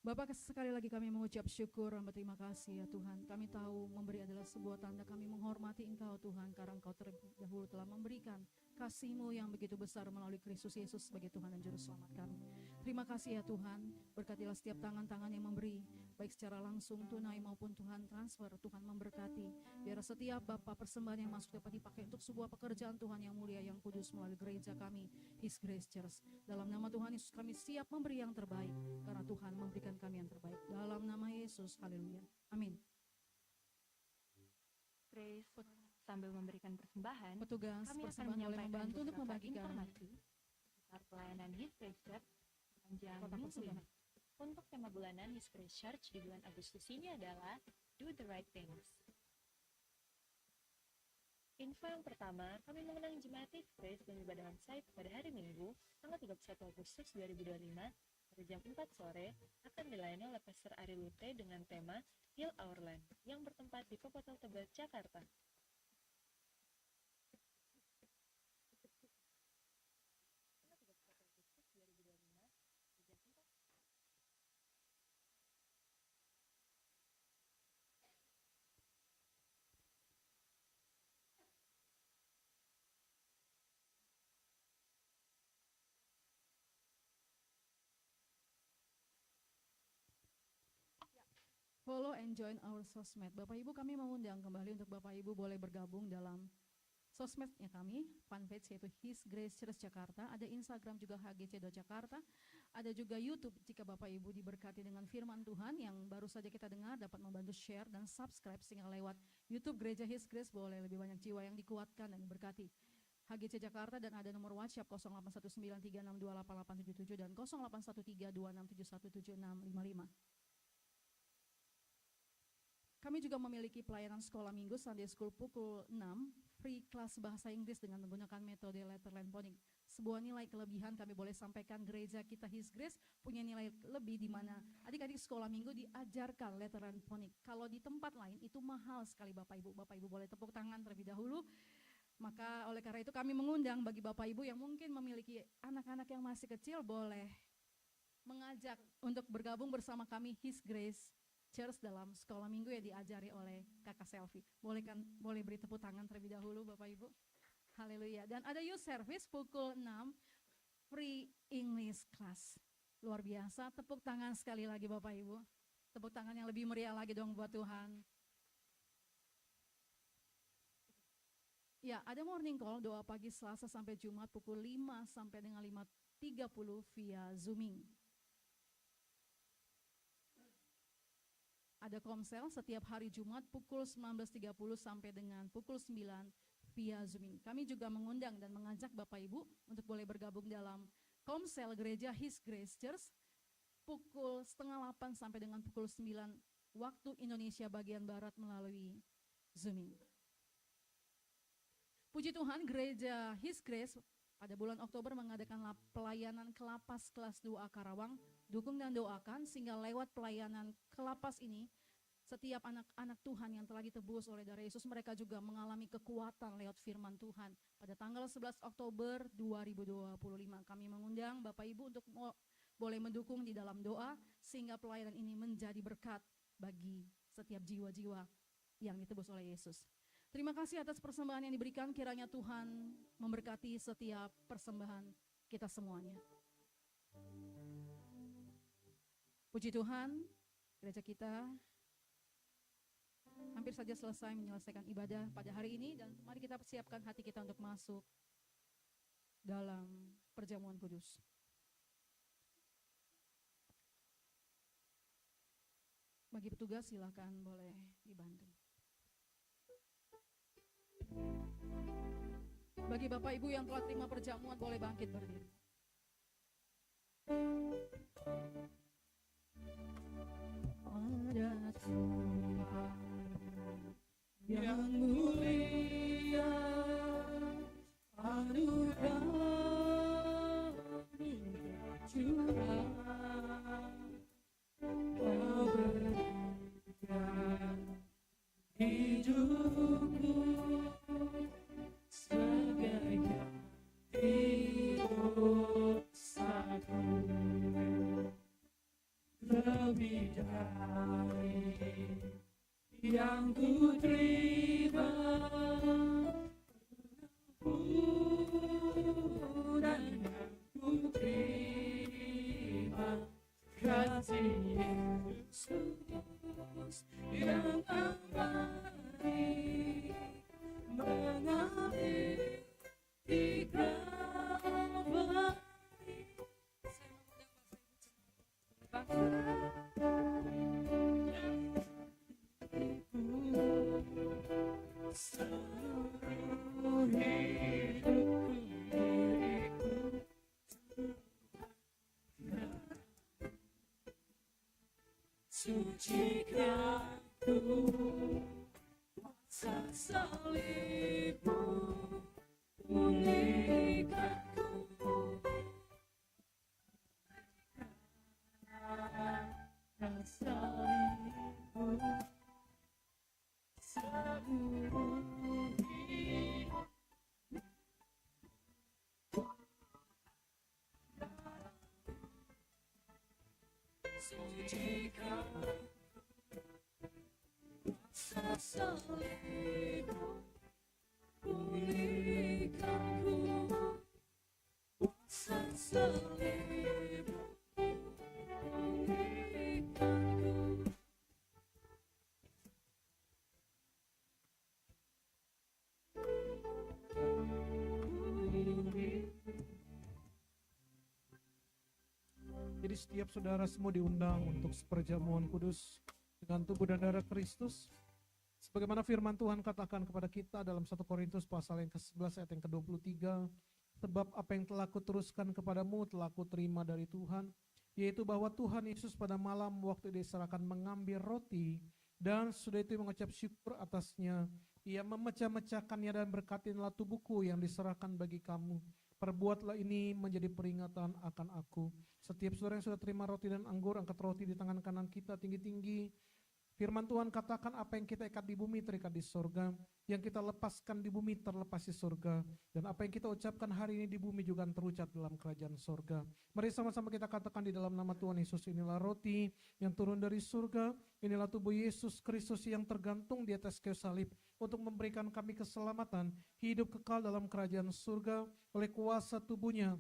Bapak, sekali lagi kami mengucap syukur dan berterima kasih ya Tuhan. Kami tahu memberi adalah sebuah tanda kami menghormati Engkau Tuhan, karena Engkau terlebih dahulu telah memberikan kasih-Mu yang begitu besar melalui Kristus Yesus sebagai Tuhan dan Juru Selamat kami. Terima kasih ya Tuhan, berkatilah setiap tangan-tangan yang memberi, baik secara langsung, tunai maupun Tuhan transfer. Tuhan memberkati, biar setiap Bapak persembahan yang masuk dapat dipakai untuk sebuah pekerjaan Tuhan yang mulia, yang kudus melalui gereja kami, His Grace Church. Dalam nama Tuhan Yesus kami siap memberi yang terbaik, karena Tuhan memberikan kami yang terbaik. Dalam nama Yesus, haleluya, amin. Grace, sambil memberikan persembahan, Petugas kami akan persembahan boleh menyampaikan membantu untuk beberapa membagikan informasi seputar pelayanan His Grace Church sepanjang kotak minggu persembahan. ini. Untuk tema bulanan His Grace Church di bulan Agustus ini adalah Do the Right Things. Info yang pertama, kami mengenang jemaat His Grace dan ibadah onsite pada hari Minggu, tanggal 31 Agustus 2025, pada jam 4 sore, akan dilayani oleh Pastor Ari Lute dengan tema Heal Our Land, yang bertempat di Popotal Tebet, Jakarta. Follow and join our sosmed. Bapak Ibu, kami mengundang kembali untuk Bapak Ibu boleh bergabung dalam sosmednya kami, fanpage yaitu His Grace Church Jakarta, ada Instagram juga HGC.Jakarta, ada juga YouTube. Jika Bapak Ibu diberkati dengan firman Tuhan yang baru saja kita dengar, dapat membantu share dan subscribe, sehingga lewat YouTube Gereja His Grace boleh lebih banyak jiwa yang dikuatkan dan diberkati. HGC Jakarta, dan ada nomor WhatsApp 081936288877 dan 081326717655. Kami juga memiliki pelayanan sekolah minggu Sunday School pukul 6, free kelas bahasa Inggris dengan menggunakan metode letterland phonics. Sebuah nilai kelebihan kami boleh sampaikan, gereja kita His Grace punya nilai lebih di mana adik-adik sekolah minggu diajarkan letterland phonics. Kalau di tempat lain itu mahal sekali Bapak Ibu. Bapak Ibu boleh tepuk tangan terlebih dahulu. Maka oleh karena itu kami mengundang bagi Bapak Ibu yang mungkin memiliki anak-anak yang masih kecil, boleh mengajak untuk bergabung bersama kami His Grace Church dalam sekolah minggu yang diajari oleh Kakak Selvi. Boleh beri tepuk tangan terlebih dahulu Bapak Ibu. Haleluya. Dan ada youth service pukul 6, free English class. Luar biasa, tepuk tangan sekali lagi Bapak Ibu. Tepuk tangan yang lebih meriah lagi dong buat Tuhan. Ya, ada morning call, doa pagi Selasa sampai Jumat pukul 5 sampai dengan 5.30 via Zooming. Ada komsel setiap hari Jumat pukul 19.30 sampai dengan pukul 9 via Zooming. Kami juga mengundang dan mengajak Bapak Ibu untuk boleh bergabung dalam komsel gereja His Grace Church pukul 7:30 sampai dengan pukul 9 waktu Indonesia bagian Barat melalui Zooming. Puji Tuhan, gereja His Grace pada bulan Oktober mengadakan pelayanan Kelapas kelas 2A Karawang. Dukung dan doakan sehingga lewat pelayanan Kelapas ini, setiap anak-anak Tuhan yang telah ditebus oleh darah Yesus, mereka juga mengalami kekuatan lewat firman Tuhan. Pada tanggal 11 Oktober 2025, kami mengundang Bapak Ibu untuk boleh mendukung di dalam doa, sehingga pelayanan ini menjadi berkat bagi setiap jiwa-jiwa yang ditebus oleh Yesus. Terima kasih atas persembahan yang diberikan, kiranya Tuhan memberkati setiap persembahan kita semuanya. Puji Tuhan, gereja kita hampir saja selesai menyelesaikan ibadah pada hari ini, dan mari kita persiapkan hati kita untuk masuk dalam perjamuan kudus. Bagi petugas silakan boleh dibantu. Bagi Bapak Ibu yang telah terima perjamuan boleh bangkit berdiri. Pada Tuhan yang mulia, anugerah curah, Kau berikan hidupku sebagai hidup satu, lebih dari yang ku terima, dan yang ku terima, kasih Yesus yang abadi mengalir di Kalvari. Seluruh hidupku milikmu, sucikan ku kuasa salibmu, pulihkanku dan salibmu, seluruh hidup. Sucikan kuasa salibmu, pulihkanku kuasa salibmu, pulihkanku. Jadi setiap saudara semua diundang untuk seperjamuan kudus dengan tubuh dan darah Kristus. Sebagaimana firman Tuhan katakan kepada kita dalam 1 Korintus pasal yang ke-11 ayat yang ke-23, sebab apa yang telah kuteruskan kepadamu telah kuterima dari Tuhan, yaitu bahwa Tuhan Yesus pada malam waktu diserahkan mengambil roti, dan sudah itu mengucap syukur atasnya, ia memecah-mecahkannya dan berkati, inilah tubuhku yang diserahkan bagi kamu. Perbuatlah ini menjadi peringatan akan aku. Setiap saudara yang sudah terima roti dan anggur, angkat roti di tangan kanan kita tinggi-tinggi. Firman Tuhan katakan apa yang kita ikat di bumi terikat di surga, yang kita lepaskan di bumi terlepas di surga, dan apa yang kita ucapkan hari ini di bumi juga terucap dalam kerajaan surga. Mari sama-sama kita katakan di dalam nama Tuhan Yesus, inilah roti yang turun dari surga, inilah tubuh Yesus Kristus yang tergantung di atas kayu salib untuk memberikan kami keselamatan, hidup kekal dalam kerajaan surga oleh kuasa tubuhnya,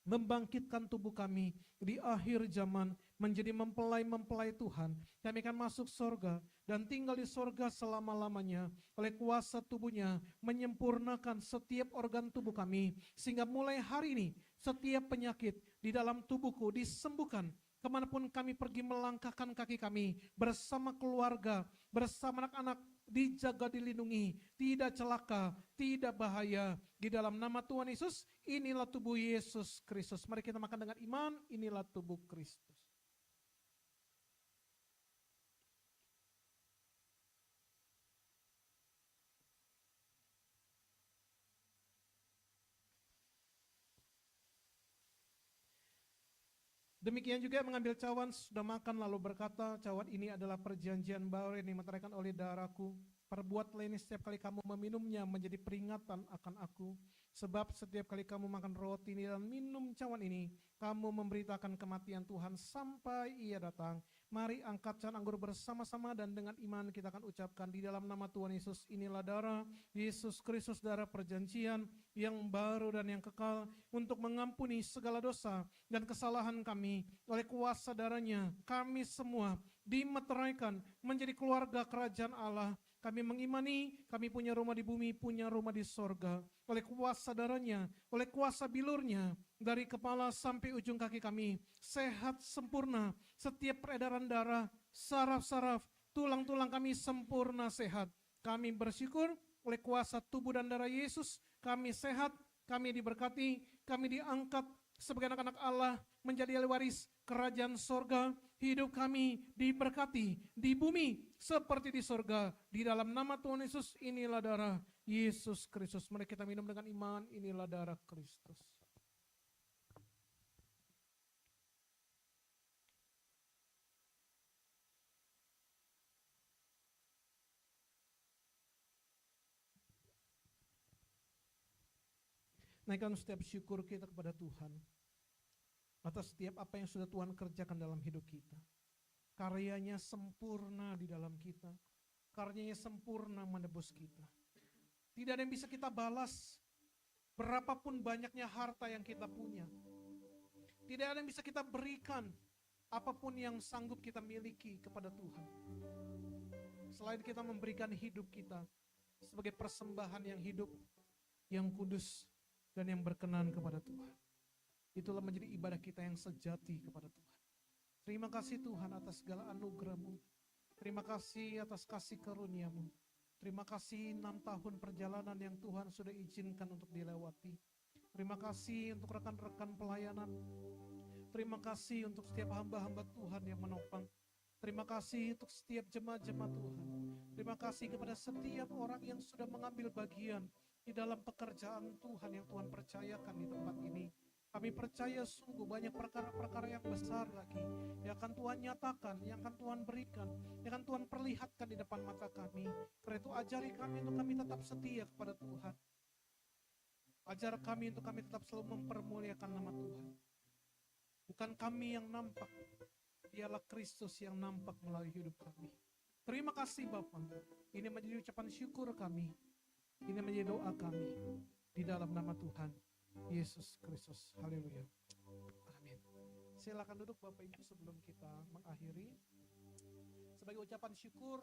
membangkitkan tubuh kami di akhir zaman menjadi mempelai-mempelai Tuhan. Kami akan masuk surga dan tinggal di surga selama-lamanya oleh kuasa tubuhnya, menyempurnakan setiap organ tubuh kami, sehingga mulai hari ini setiap penyakit di dalam tubuhku disembuhkan. Kemanapun kami pergi melangkahkan kaki kami bersama keluarga, bersama anak-anak, dijaga, dilindungi, tidak celaka, tidak bahaya. Di dalam nama Tuhan Yesus, inilah tubuh Yesus Kristus. Mari kita makan dengan iman, inilah tubuh Kristus. Demikian juga mengambil cawan, sudah makan lalu berkata, cawan ini adalah perjanjian baru yang dimeteraikan oleh darahku. Perbuatlah ini setiap kali kamu meminumnya menjadi peringatan akan aku. Sebab setiap kali kamu makan roti ini dan minum cawan ini, kamu memberitakan kematian Tuhan sampai ia datang. Mari angkat cawan anggur bersama-sama dan dengan iman kita akan ucapkan di dalam nama Tuhan Yesus, inilah darah Yesus Kristus, darah perjanjian yang baru dan yang kekal untuk mengampuni segala dosa dan kesalahan kami. Oleh kuasa darahnya kami semua dimeteraikan menjadi keluarga kerajaan Allah. Kami mengimani, kami punya rumah di bumi, punya rumah di sorga. Oleh kuasa darahnya, oleh kuasa bilurnya, dari kepala sampai ujung kaki kami, sehat sempurna. Setiap peredaran darah, saraf-saraf, tulang-tulang kami sempurna sehat. Kami bersyukur oleh kuasa tubuh dan darah Yesus, kami sehat, kami diberkati, kami diangkat sebagai anak-anak Allah, menjadi ahli waris kerajaan sorga. Hidup kami diberkati di bumi seperti di sorga. Di dalam nama Tuhan Yesus, inilah darah Yesus Kristus. Mari kita minum dengan iman, inilah darah Kristus. Naikkan setiap syukur kita kepada Tuhan atas setiap apa yang sudah Tuhan kerjakan dalam hidup kita. Karyanya sempurna di dalam kita. Karyanya sempurna menebus kita. Tidak ada yang bisa kita balas berapapun banyaknya harta yang kita punya. Tidak ada yang bisa kita berikan apapun yang sanggup kita miliki kepada Tuhan. Selain kita memberikan hidup kita sebagai persembahan yang hidup, yang kudus, dan yang berkenan kepada Tuhan. Itulah menjadi ibadah kita yang sejati kepada Tuhan. Terima kasih Tuhan atas segala anugerah-Mu. Terima kasih atas kasih karunia-Mu. Terima kasih 6 tahun perjalanan yang Tuhan sudah izinkan untuk dilewati. Terima kasih untuk rekan-rekan pelayanan. Terima kasih untuk setiap hamba-hamba Tuhan yang menopang. Terima kasih untuk setiap jemaat-jemaat Tuhan. Terima kasih kepada setiap orang yang sudah mengambil bagian di dalam pekerjaan Tuhan yang Tuhan percayakan di tempat ini. Kami percaya sungguh banyak perkara-perkara yang besar lagi yang akan Tuhan nyatakan, yang akan Tuhan berikan, yang akan Tuhan perlihatkan di depan mata kami. Karena itu ajari kami untuk kami tetap setia kepada Tuhan. Ajar kami untuk kami tetap selalu mempermuliakan nama Tuhan. Bukan kami yang nampak, dialah Kristus yang nampak melalui hidup kami. Terima kasih Bapa. Ini menjadi ucapan syukur kami. Ini menjadi doa kami di dalam nama Tuhan Yesus Kristus. Haleluya. Amin. Silakan duduk Bapak Ibu sebelum kita mengakhiri. Sebagai ucapan syukur,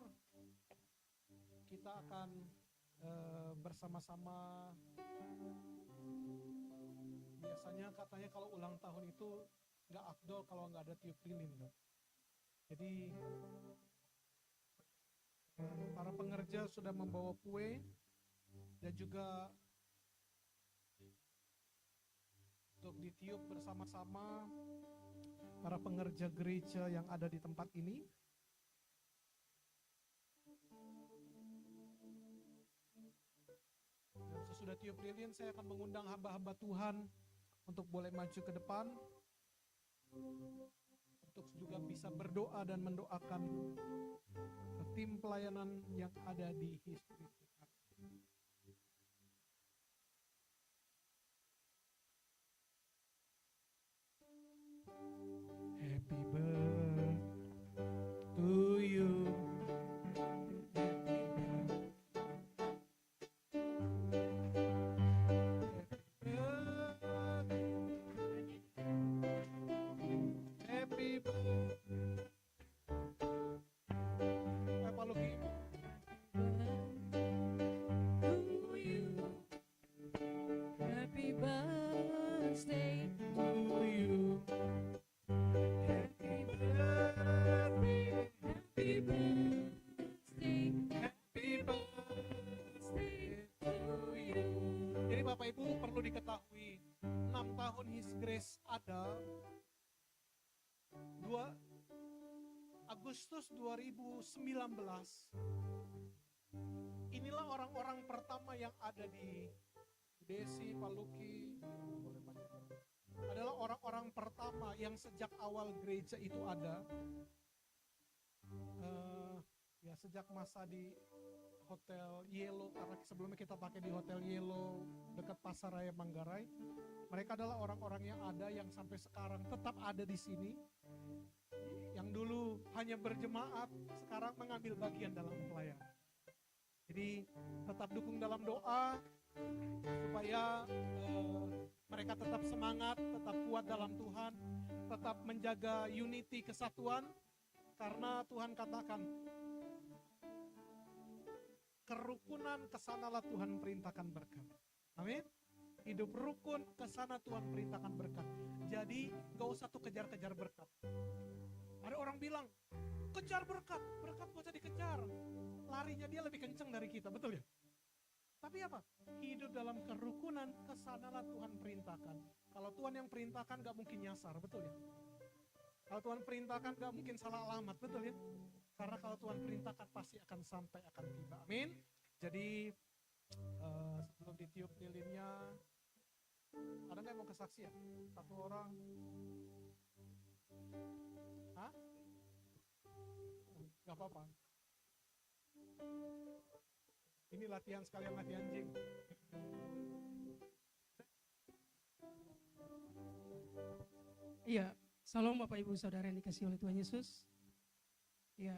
kita akan bersama-sama. Biasanya katanya kalau ulang tahun itu nggak afdol kalau nggak ada tiup lilin. Jadi Para pengerja sudah membawa kue dan juga untuk ditiup bersama-sama para pengerja gereja yang ada di tempat ini. Dan sesudah tiup lilin, saya akan mengundang hamba-hamba Tuhan untuk boleh maju ke depan, untuk juga bisa berdoa dan mendoakan tim pelayanan yang ada di His Grace Jakarta. Happy birthday to you. Happy birthday. Pak Luki. To you. Happy birthday To you. Happy birthday, happy birthday, Happy birthday to you. Jadi Bapak Ibu perlu diketahui 6 tahun His Grace ada 2 Agustus 2019. Inilah orang-orang pertama yang ada di Desi, Pak Luki, adalah orang-orang pertama yang sejak awal gereja itu ada. Ya sejak masa di Hotel Yellow, karena sebelumnya kita pakai di Hotel Yellow dekat Pasar Raya Manggarai. Mereka adalah orang-orang yang ada yang sampai sekarang tetap ada di sini. Yang dulu hanya berjemaat, sekarang mengambil bagian dalam pelayanan. Jadi tetap dukung dalam doa supaya mereka tetap semangat, tetap kuat dalam Tuhan, tetap menjaga unity, kesatuan, karena Tuhan katakan kerukunan kesanalah Tuhan perintahkan berkat. Amin. Hidup rukun kesana Tuhan perintahkan berkat. Jadi gak usah tuh kejar-kejar berkat. Ada orang bilang kejar berkat, berkat gak usah dikejar. Larinya dia lebih kenceng dari kita, betul ya? Tapi apa? Hidup dalam kerukunan kesanalah Tuhan perintahkan. Kalau Tuhan yang perintahkan gak mungkin nyasar, betul ya? Kalau Tuhan perintahkan gak mungkin salah alamat, betul ya? Karena kalau Tuhan perintahkan pasti akan sampai, akan tiba. Amin. Jadi sebelum ditiup lilinnya, ada nggak yang mau kesaksian? Satu orang? Hah? Gak apa-apa. Ini latihan sekalian latihan gym. Iya, salam Bapak Ibu Saudara yang dikasihi oleh Tuhan Yesus. Ya,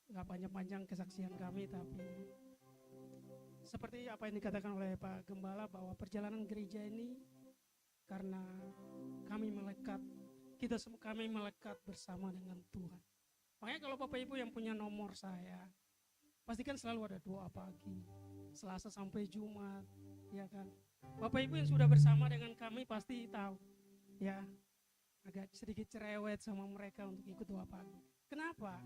nggak panjang-panjang kesaksian kami, tapi seperti apa yang dikatakan oleh Pak Gembala bahwa perjalanan gereja ini karena kami melekat, kami melekat bersama dengan Tuhan. Makanya kalau Bapak Ibu yang punya nomor saya, pastikan selalu ada doa pagi, Selasa sampai Jumat, ya kan. Bapak Ibu yang sudah bersama dengan kami pasti tahu, ya, agak sedikit cerewet sama mereka untuk ikut doa pagi. Kenapa?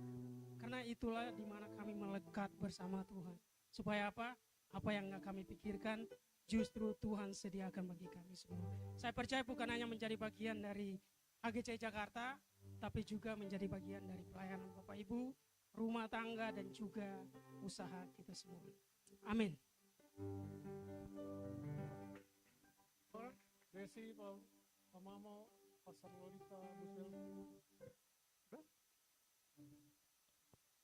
Karena itulah di mana kami melekat bersama Tuhan. Supaya apa? Apa yang gak kami pikirkan, justru Tuhan sediakan bagi kami semua. Saya percaya bukan hanya menjadi bagian dari AGC Jakarta, tapi juga menjadi bagian dari pelayanan Bapak Ibu, rumah tangga, dan juga usaha kita semua. Amin. Desi, Pak Mamo, Pastor Lolita, Bu Sel.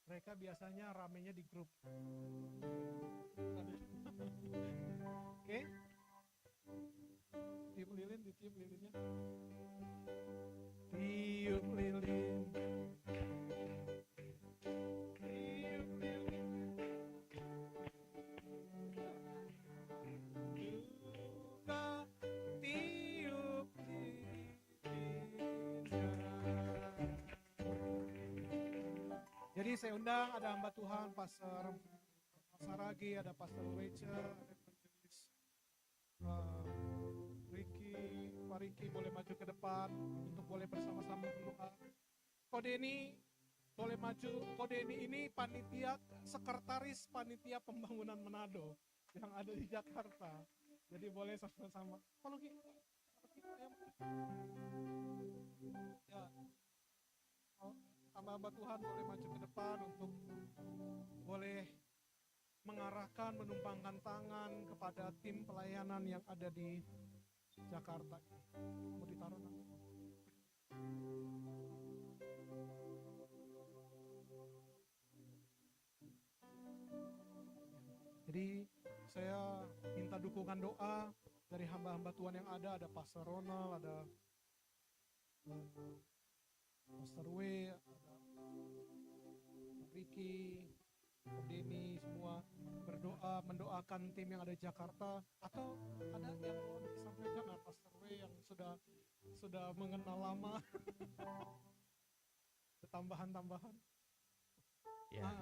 Mereka biasanya ramenya di grup. Oke? Tiup lilin, ditiup lilinnya. Tiup lilin. Tiup lilin. Buka tiup lilinnya. Jadi saya undang ada hamba Tuhan, Pastor Saragi, ada Pastor Rachel, ada Evangelis Pak Riki boleh maju ke depan untuk boleh bersama-sama berdoa. Kode ini boleh maju. Ko Denny ini panitia, sekretaris panitia pembangunan Manado yang ada di Jakarta. Jadi boleh sama-sama. Kalau gitu, ya, hamba-hamba Tuhan boleh maju ke depan untuk boleh mengarahkan, menumpangkan tangan kepada tim pelayanan yang ada di Jakarta. Mau ditaruh nanti. Jadi saya minta dukungan doa dari hamba-hamba Tuhan yang ada Pastor Ronald, ada Pastor W, ada Ricky, Denny, semua berdoa, mendoakan tim yang ada di Jakarta. Atau ada yang mau disampaikan, Pastor W yang sudah mengenal lama. Tambahan-tambahan. Ya,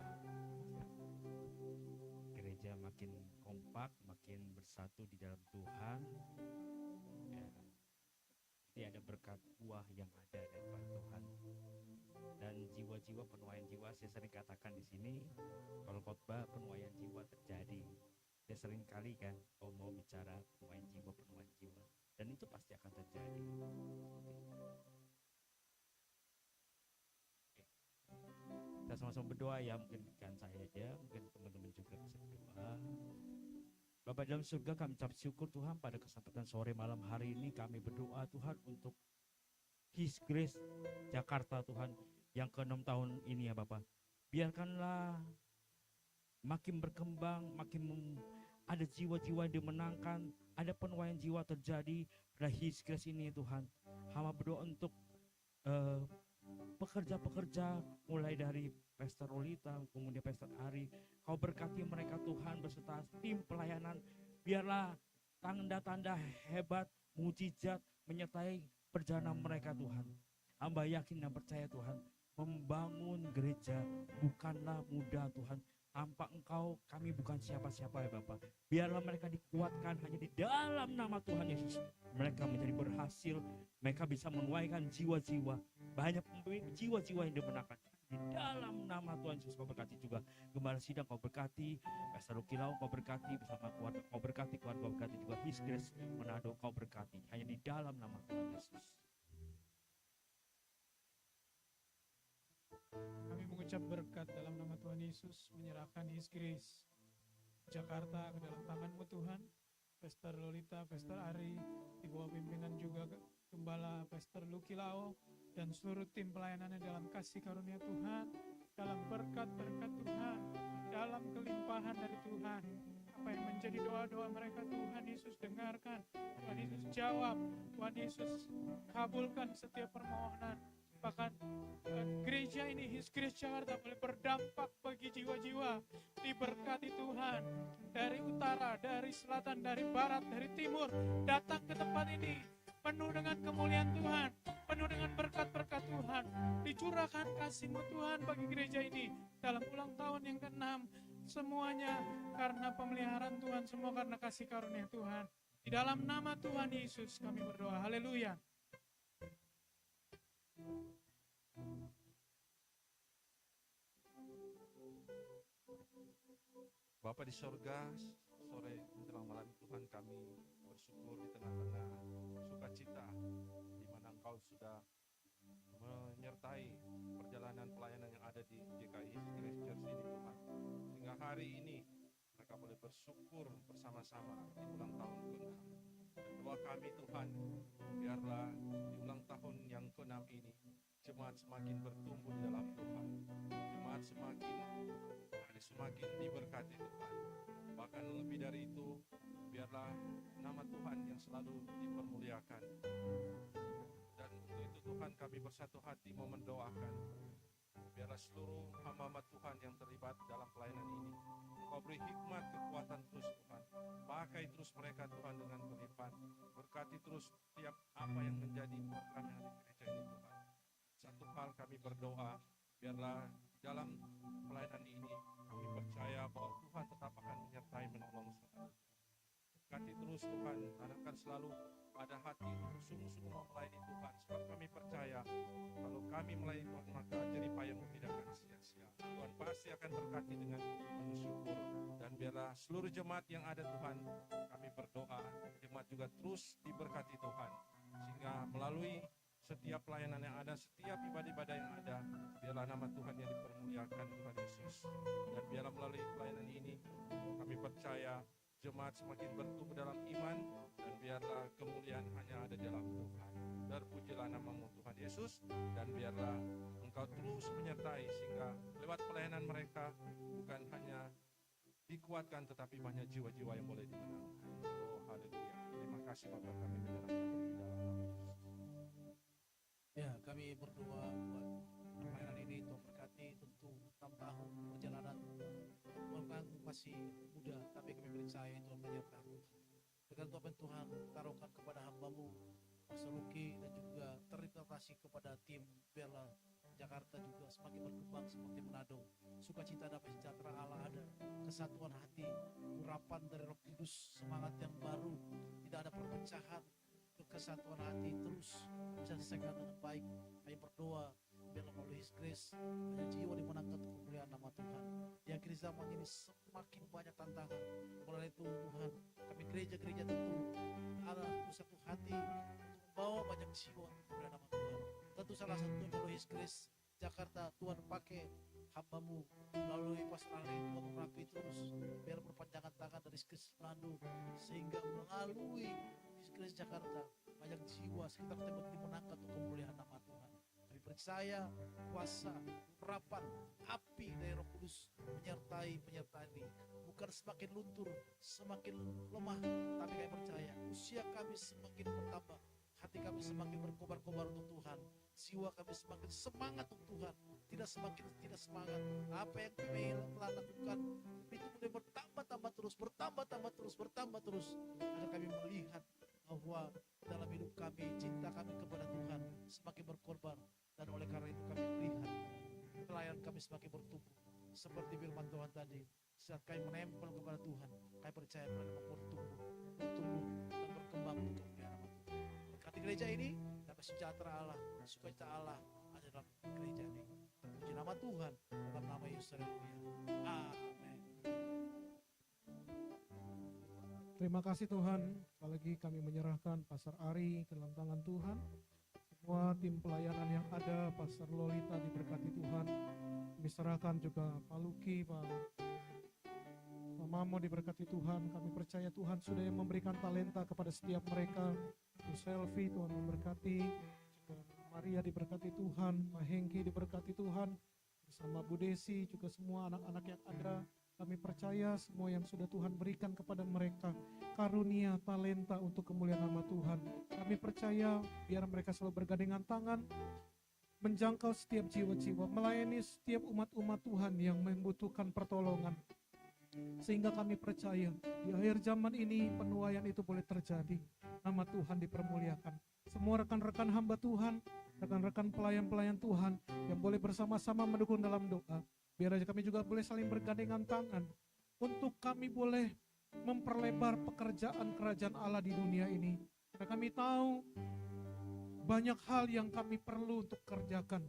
gereja makin kompak, makin bersatu di dalam Tuhan. Ya, jadi ada berkat buah yang ada daripada Tuhan. Dan jiwa-jiwa, penuaian jiwa, saya sering katakan di sini, kalau khotbah penuaian jiwa terjadi. Saya sering kali kan, mau bicara penuaian jiwa, dan itu pasti akan terjadi. Kita sama-sama berdoa ya, mungkin bukan saya aja, mungkin teman-teman juga bisa berdoa. Bapa dalam surga, kami ucap syukur Tuhan pada kesempatan sore malam hari ini kami berdoa Tuhan untuk His Grace Jakarta Tuhan yang ke-6 tahun ini ya Bapak. Biarkanlah makin berkembang, ada jiwa-jiwa yang dimenangkan, ada penuaian jiwa terjadi pada His Grace ini Tuhan. Hamba berdoa untuk pekerja-pekerja mulai dari Pastor Rolita, kemudian Pastor Ari, Kau berkati mereka Tuhan beserta tim pelayanan. Biarlah tanda-tanda hebat, mujizat menyertai perjalanan mereka Tuhan. Hamba yakin dan percaya Tuhan, membangun gereja bukanlah mudah Tuhan. Tanpa Engkau kami bukan siapa-siapa ya Bapak. Biarlah mereka dikuatkan hanya di dalam nama Tuhan Yesus. Mereka menjadi berhasil, mereka bisa menuaikan jiwa-jiwa. Banyak jiwa-jiwa yang dimenangkan. Di dalam nama Tuhan Yesus Kau berkati juga Gembala Sidang, Kau berkati Pastor Lukilau, Kau berkati bersama keluarga, Kau berkati keluarga, Kau berkati juga His Grace Manado, Kau berkati hanya di dalam nama Tuhan Yesus. Kami mengucap berkat dalam nama Tuhan Yesus, menyerahkan His Grace Jakarta ke dalam tangan-Mu Tuhan. Pastor Lolita, Pastor Ari, di bawah pimpinan juga Gembala Pastor Lukilao, dan seluruh tim pelayanannya dalam kasih karunia Tuhan, dalam berkat-berkat Tuhan, dalam kelimpahan dari Tuhan. Apa yang menjadi doa-doa mereka Tuhan Yesus dengarkan, Tuhan Yesus jawab, Tuhan Yesus kabulkan setiap permohonan. Bahkan gereja ini, His Grace Jakarta, boleh berdampak bagi jiwa-jiwa, diberkati Tuhan. Dari utara, dari selatan, dari barat, dari timur, datang ke tempat ini penuh dengan kemuliaan Tuhan, penuh dengan berkat-berkat Tuhan. Dicurahkan kasih-Mu Tuhan bagi gereja ini dalam ulang tahun yang ke-6. Semuanya karena pemeliharaan Tuhan, semua karena kasih karunia Tuhan. Di dalam nama Tuhan Yesus kami berdoa. Haleluya. Bapa di sorga, sore menjelang malam Tuhan kami bersyukur di tengah-tengah sukacita di mana Engkau sudah menyertai perjalanan pelayanan yang ada di GKI Grace Church ini Tuhan. Hingga hari ini mereka boleh bersyukur bersama-sama di ulang tahun ke-6. Dan doa kami Tuhan, biarlah di ulang tahun yang ke-6 ini jemaat semakin bertumbuh di dalam Tuhan. Jemaat semakin diberkati Tuhan. Bahkan lebih dari itu, biarlah nama Tuhan yang selalu dipermuliakan. Dan untuk itu Tuhan kami bersatu hati mau mendoakan, biarlah seluruh hamba-hamba Tuhan yang terlibat dalam pelayanan ini, Kau beri hikmat, kekuatan terus Tuhan. Pakai terus mereka Tuhan dengan berlipat. Berkati terus setiap apa yang menjadi program yang ada di gereja ini Tuhan. Satu hal kami berdoa, biarlah dalam pelayanan ini kami percaya bahwa Tuhan tetap akan menyertai menolong saudara. Berkati terus Tuhan, tanamkan selalu ada hati untuk sungguh-sungguh melayani Tuhan. Sebab kami percaya kalau kami melayani Tuhan, maka jerih payahmu tidak akan sia-sia. Tuhan pasti akan berkati dengan penuh syukur. Dan biarlah seluruh jemaat yang ada Tuhan, kami berdoa jemaat juga terus diberkati Tuhan, sehingga melalui setiap pelayanan yang ada, setiap ibadah-ibadah yang ada, biarlah nama Tuhan yang dipermuliakan, Tuhan Yesus. Dan biarlah melalui pelayanan ini kami percaya jemaat semakin bertumbuh dalam iman, dan biarlah kemuliaan hanya ada dalam Tuhan. Terpujilah namamu Tuhan Yesus, dan biarlah Engkau terus menyertai sehingga lewat pelayanan mereka bukan hanya dikuatkan, tetapi banyak jiwa-jiwa yang boleh dimenangkan. Oh haleluya. Terima kasih Bapa, kami menyerahkan di dalam nama Yesus. Ya, kami berdoa buat pelayanan ini, Tuhan berkati. Tentu 6 tahun perjalanan Tuhan masih muda, tapi kami percaya Tuhan menyertai. Dengan Tuhan taruhkan kepada hamba-Mu Pastor Luki, dan juga terima kasih kepada tim Bella Jakarta juga semakin berkembang, semakin menado. Sukacita damai sejahtera Allah ada, kesatuan hati, urapan dari Roh Kudus, semangat yang baru, tidak ada perpecahan, kesatuan hati terus bisa diselesaikan dengan baik. Kami berdoa biarlah melalui His Grace banyak jiwa dimenangkan untuk kemuliaan nama Tuhan. Di akhir zaman ini semakin banyak tantangan. Oleh itu Tuhan, kami gereja-gereja tentu ada satu hati untuk membawa banyak jiwa kemuliaan nama Tuhan. Tentu salah satunya melalui His Grace Jakarta, Tuhan pakai hamba-Mu melalui Pastor Ali, Tuhan merapi terus biar berpanjangan tangan dari His Grace Manado, sehingga melalui His Grace Jakarta banyak jiwa sekitar tembok dimenangkan untuk kemuliaan nama Tuhan. Kami percaya kuasa, urapan, api dari Roh Kudus menyertai ini. Bukan semakin luntur, semakin lemah, tapi kami percaya usia kami semakin bertambah, hati kami semakin berkobar-kobar untuk Tuhan, jiwa kami semakin semangat untuk Tuhan, tidak semakin tidak semangat. Apa yang kami telah lakukan itu boleh bertambah terus, agar kami melihat bahwa dalam hidup kami, cinta kami kepada Tuhan semakin berkorban, dan oleh karena itu kami melihat pelayanan kami semakin bertumbuh. Seperti firman Tuhan tadi, saat kami menempel kepada Tuhan, kami percaya pelayanan bertumbuh dan berkembang untuk kemuliaan nama Tuhan. Berkati gereja ini, damai sejahtera Allah, sukacita Allah ada dalam gereja ini. Terpuji nama Tuhan dalam nama Yesus. Amin. Terima kasih Tuhan, sekali lagi kami menyerahkan Pastor Ari ke dalam tangan Tuhan. Semua tim pelayanan yang ada, Pastor Lolita diberkati Tuhan. Kami serahkan juga Pak Luki, Pak Mamo diberkati Tuhan. Kami percaya Tuhan sudah yang memberikan talenta kepada setiap mereka. Bu Selvi Tuhan memberkati, juga Maria diberkati Tuhan, Pak Hengki diberkati Tuhan, bersama Bu Desi, juga semua anak-anak yang ada. Kami percaya semua yang sudah Tuhan berikan kepada mereka, karunia, talenta untuk kemuliaan nama Tuhan. Kami percaya biar mereka selalu bergandengan tangan, menjangkau setiap jiwa-jiwa, melayani setiap umat-umat Tuhan yang membutuhkan pertolongan. Sehingga kami percaya di akhir zaman ini penuaian itu boleh terjadi, nama Tuhan dipermuliakan. Semua rekan-rekan hamba Tuhan, rekan-rekan pelayan-pelayan Tuhan yang boleh bersama-sama mendukung dalam doa, biar aja kami juga boleh saling bergandengan tangan untuk kami boleh memperlebar pekerjaan kerajaan Allah di dunia ini. Karena kami tahu banyak hal yang kami perlu untuk kerjakan.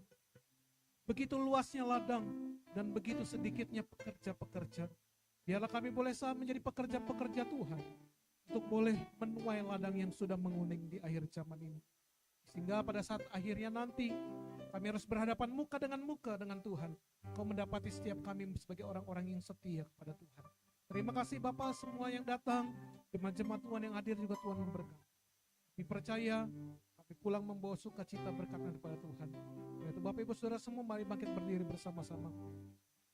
Begitu luasnya ladang dan begitu sedikitnya pekerja-pekerja. Biarlah kami boleh menjadi pekerja-pekerja Tuhan untuk boleh menuai ladang yang sudah menguning di akhir zaman ini. Sehingga pada saat akhirnya nanti kami harus berhadapan muka dengan Tuhan. Kau mendapati setiap kami sebagai orang-orang yang setia kepada Tuhan. Terima kasih Bapak semua yang datang, jemaat-jemaat Tuhan yang hadir juga Tuhan memberkati. Kami percaya kami pulang membawa sukacita berkat kepada Tuhan. Yaitu Bapak Ibu Saudara semua, mari bangkit berdiri bersama-sama.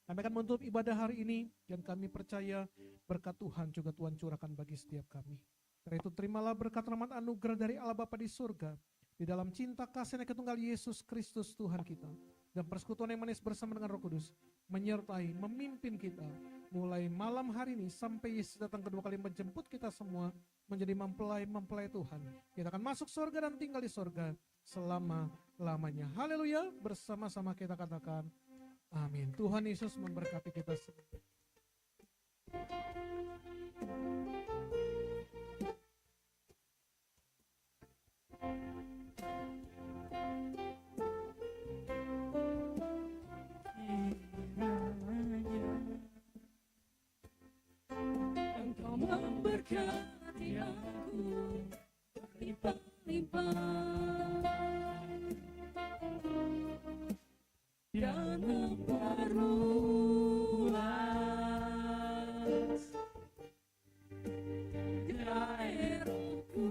Kami akan menutup ibadah hari ini dan kami percaya berkat Tuhan juga Tuhan curahkan bagi setiap kami. Karena itu terimalah berkat rahmat anugerah dari Allah Bapa di surga, di dalam cinta kasih yang ketunggal Yesus Kristus Tuhan kita, dan persekutuan yang manis bersama dengan Roh Kudus menyertai, memimpin kita mulai malam hari ini sampai Yesus datang kedua kali menjemput kita semua menjadi mempelai Tuhan. Kita akan masuk surga dan tinggal di surga selama-lamanya. Haleluya, bersama-sama kita katakan amin. Tuhan Yesus memberkati kita semua. dan memperluas daerahku,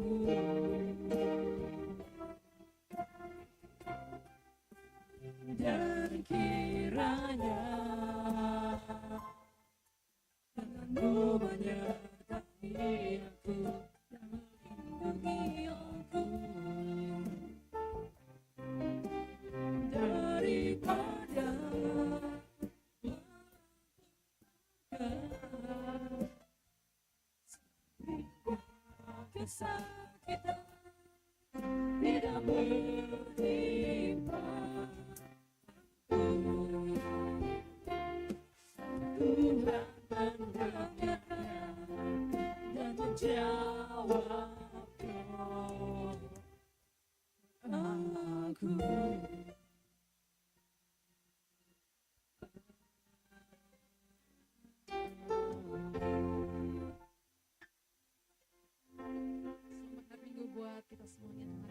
dan kiranya tanganmu menyertai aku dan melindungi aku daripada kesakitan tidak menimpa Tuhan mendengarnya dan menjawab doa aku. Selamat hari Minggu buat kita semuanya.